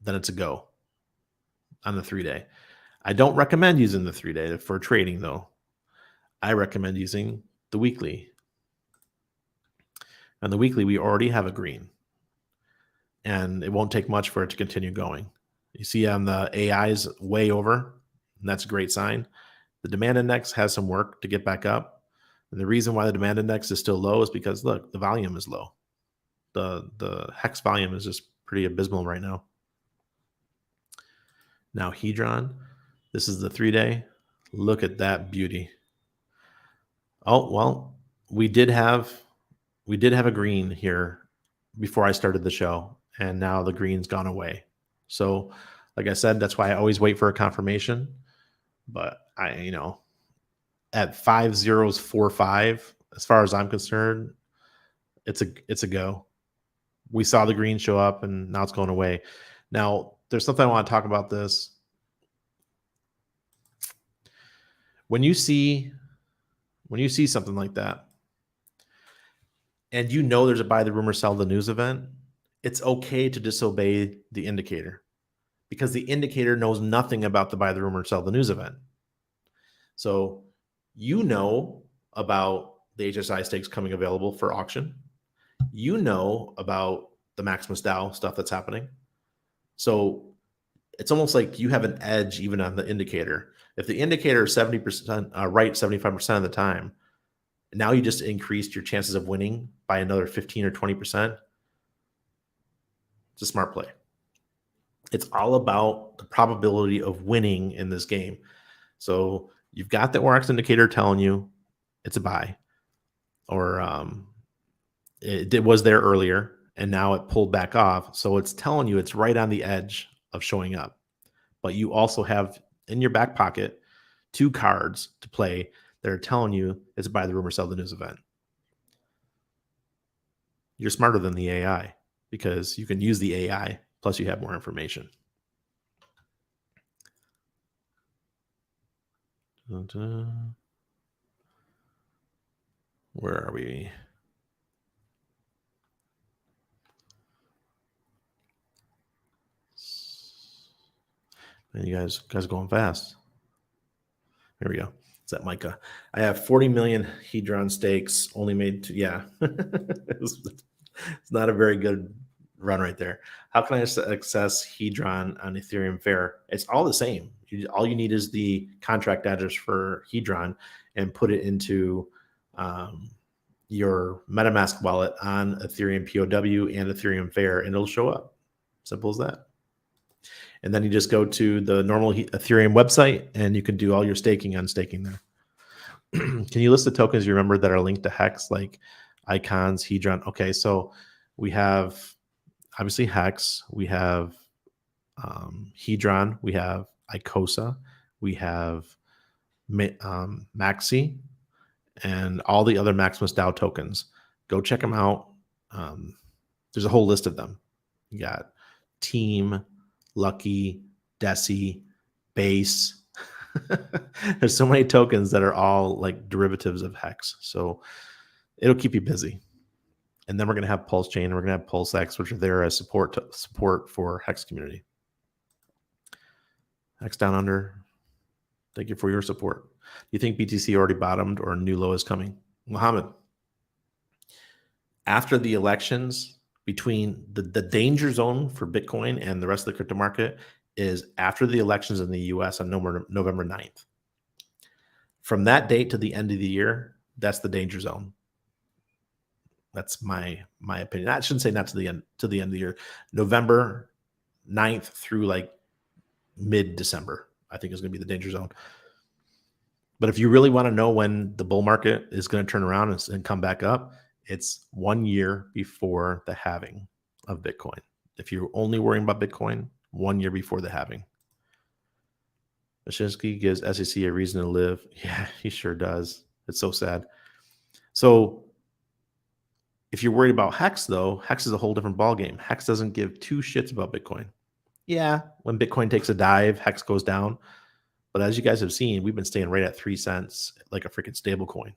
then it's a go on the 3-day. I don't recommend using the 3-day for trading, though. I recommend using the weekly. On the weekly, we already have a green, and it won't take much for it to continue going. You see on the AI's way over, and that's a great sign. The demand index has some work to get back up. And the reason why the demand index is still low is because, look, the volume is low. The Hex volume is just pretty abysmal right now. Now, Hedron, this is the 3-day. Look at that beauty. Oh, well, we did have a green here before I started the show, and now the green's gone away. So, like I said, that's why I always wait for a confirmation. But at 5045, as far as I'm concerned, it's a go. We saw the green show up, and now it's going away. Now, there's something I want to talk about this. When you see something like that, and there's a buy the rumor, sell the news event, it's okay to disobey the indicator, because the indicator knows nothing about the buy the rumor, sell the news event. So about the HSI stakes coming available for auction. About the Maximus DAO stuff that's happening. So it's almost like you have an edge even on the indicator. If the indicator is 70% right 75% of the time, now you just increased your chances of winning by another 15 or 20%. It's a smart play. It's all about the probability of winning in this game. So you've got the Aurochs indicator telling you it's a buy, or it was there earlier and now it pulled back off. So it's telling you it's right on the edge of showing up. but you also have in your back pocket 2 cards to play that are telling you it's buy the rumor, sell the news event. You're smarter than the AI because you can use the AI, plus you have more information. Where are we? And you guys going fast. Here we go. Is that Micah? I have 40 million Hedron stakes, only made two. Yeah. It's not a very good run right there. How can I access Hedron on Ethereum Fair? It's all the same. All you need is the contract address for Hedron and put it into your MetaMask wallet on Ethereum POW and Ethereum Fair, and it'll show up. Simple as that. And then you just go to the normal Ethereum website and you can do all your staking on staking there. Can you list the tokens you remember that are linked to Hex, like Icons, Hedron? Okay, so we have obviously Hex, we have Hedron, we have Icosa, we have Maxi, and all the other Maximus DAO tokens. Go check them out. There's a whole list of them. You got Team, Lucky, Deci, Base. There's so many tokens that are all like derivatives of Hex. So it'll keep you busy. And then we're going to have PulseChain and we're going to have PulseX, which are there as support for Hex community. Hex Down Under, thank you for your support. Do you think BTC already bottomed or a new low is coming? Mohammed, after the elections, between the danger zone for Bitcoin and the rest of the crypto market is after the elections in the US on November 9th. From that date to the end of the year, that's the danger zone. That's my opinion. I shouldn't say not to the end of the year. November 9th through like mid-December, I think is going to be the danger zone. But if you really want to know when the bull market is going to turn around and come back up, it's 1 year before the halving of Bitcoin. If you're only worrying about Bitcoin, 1 year before the halving. Mashinsky gives SEC a reason to live. Yeah, he sure does. It's so sad. So if you're worried about Hex, though, Hex is a whole different ballgame. Hex doesn't give 2 shits about Bitcoin. Yeah, when Bitcoin takes a dive, Hex goes down. But as you guys have seen, we've been staying right at 3 cents, like a freaking stable coin.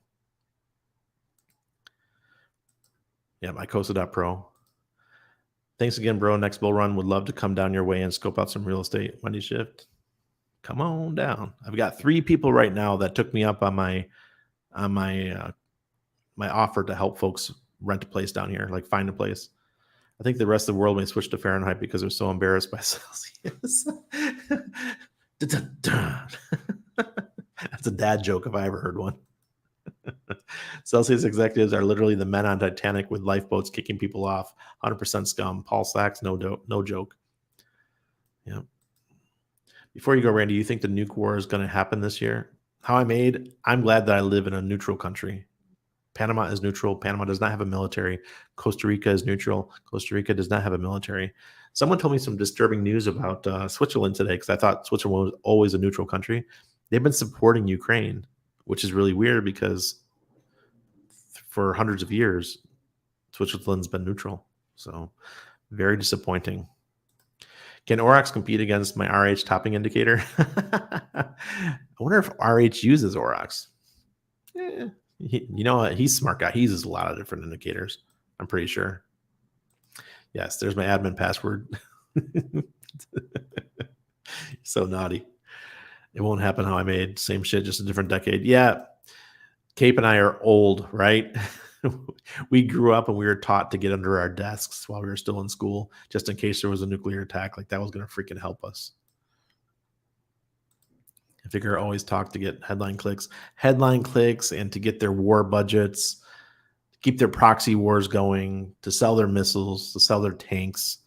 Yeah, mycosa.pro. Thanks again, bro. Next bull run, would love to come down your way and scope out some real estate. Money shift. Come on down. I've got 3 people right now that took me up on my offer to help folks rent a place down here, like find a place. I think the rest of the world may switch to Fahrenheit because they're so embarrassed by Celsius. That's a dad joke if I ever heard one. Celsius executives are literally the men on Titanic with lifeboats kicking people off. 100% scum. Paul Sachs, no joke. Yeah. Before you go, Randy, you think the nuke war is going to happen this year? I'm glad that I live in a neutral country. Panama is neutral. Panama does not have a military. Costa Rica is neutral. Costa Rica does not have a military. Someone told me some disturbing news about Switzerland today because I thought Switzerland was always a neutral country. They've been supporting Ukraine, which is really weird because for hundreds of years, Switzerland's been neutral. So very disappointing. Can Aurochs compete against my RH topping indicator? I wonder if RH uses Aurochs. You know what? He's a smart guy. He uses a lot of different indicators. I'm pretty sure. Yes, there's my admin password. So naughty. It won't happen how I made. Same shit, just a different decade. Yeah. Cape and I are old, right? We grew up and we were taught to get under our desks while we were still in school, just in case there was a nuclear attack. Like that was going to freaking help us. I figure I always talk to get headline clicks and to get their war budgets, to keep their proxy wars going, to sell their missiles, to sell their tanks.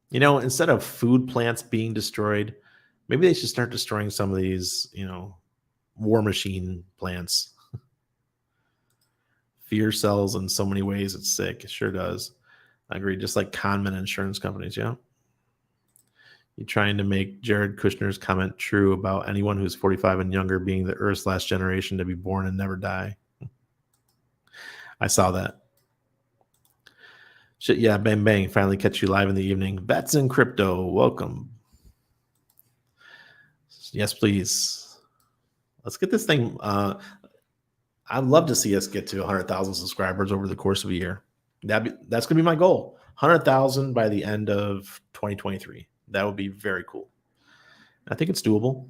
You know, instead of food plants being destroyed, maybe they should start destroying some of these, war machine plants. Fear sells in so many ways. It's sick. It sure does. I agree. Just like conmen insurance companies. Yeah. You trying to make Jared Kushner's comment true about anyone who's 45 and younger being the Earth's last generation to be born and never die? I saw that. Shit, yeah, bang, bang. Finally catch you live in the evening. Bets in crypto, welcome. Yes, please. Let's get this thing. I'd love to see us get to 100,000 subscribers over the course of a year. That's going to be my goal. 100,000 by the end of 2023. That would be very cool. I think it's doable.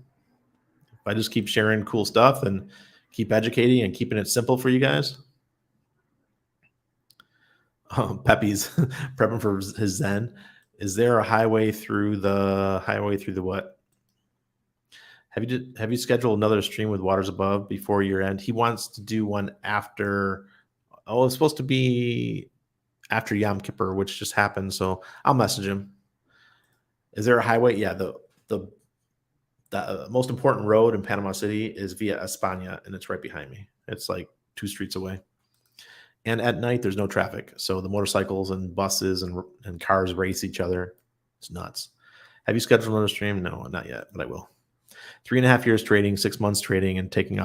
If I just keep sharing cool stuff and keep educating and keeping it simple for you guys. Pepe's prepping for his Zen. Is there a highway through the what? Have you scheduled another stream with Waters Above before year end? He wants to do one after. Oh, it's supposed to be after Yom Kippur, which just happened. So I'll message him. Is there a highway? Yeah, the most important road in Panama City is via España, and it's right behind me. It's like 2 streets away. And at night, there's no traffic. So the motorcycles and buses and cars race each other. It's nuts. Have you scheduled another stream? No, not yet, but I will. 3.5 years trading, 6 months trading, and taking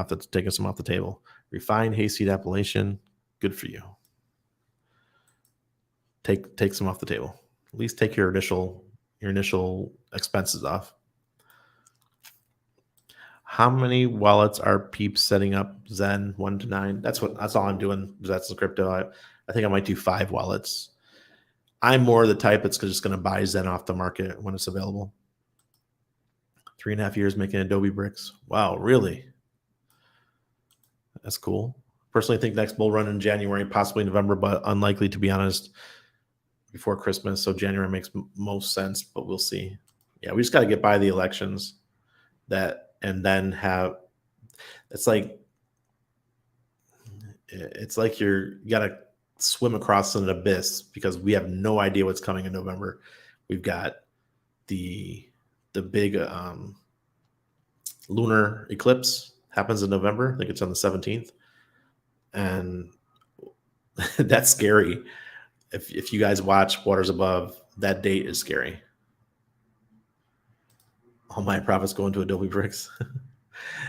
some off the table. Refined hayseed appellation. Good for you. Take some off the table. At least take your initial expenses off. How many wallets are peeps setting up? Zen 1 to 9. That's all I'm doing. That's the crypto. I think I might do 5 wallets. I'm more the type that's just going to buy Zen off the market when it's available. 3.5 years making Adobe bricks. Wow, really? That's cool. Personally, think next bull run in January, possibly November, but unlikely, to be honest, before Christmas. So January makes most sense, but we'll see. Yeah, we just got to get by the elections. And then it's like you got to swim across an abyss because we have no idea what's coming in November. We've got the big lunar eclipse happens in November. I think it's on the 17th, and that's scary. If you guys watch Waters Above, that date is scary. All my profits go into Adobe bricks.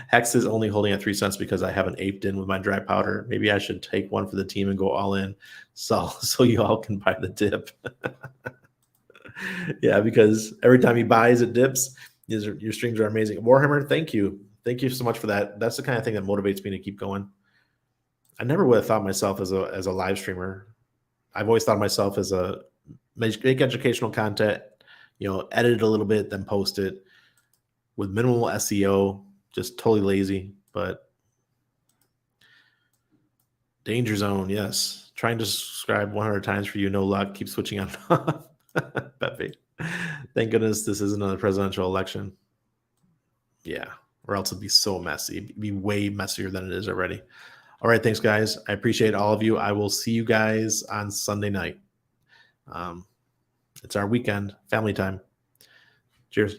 Hex is only holding at 3 cents because I haven't aped in with my dry powder. Maybe I should take one for the team and go all in, so you all can buy the dip. Yeah, because every time he buys, it dips. Your streams are amazing. Warhammer, thank you so much for that. That's the kind of thing that motivates me to keep going. I never would have thought myself as a live streamer. I've always thought of myself as a make educational content, edit it a little bit, then post it with minimal SEO, just totally lazy. But danger zone, yes. Trying to subscribe 100 times for you, no luck. Keep switching on. Pepe. Thank goodness this isn't a presidential election. Yeah, or else it'd be so messy. It'd be way messier than it is already. All right, thanks, guys. I appreciate all of you. I will see you guys on Sunday night. It's our weekend, family time. Cheers.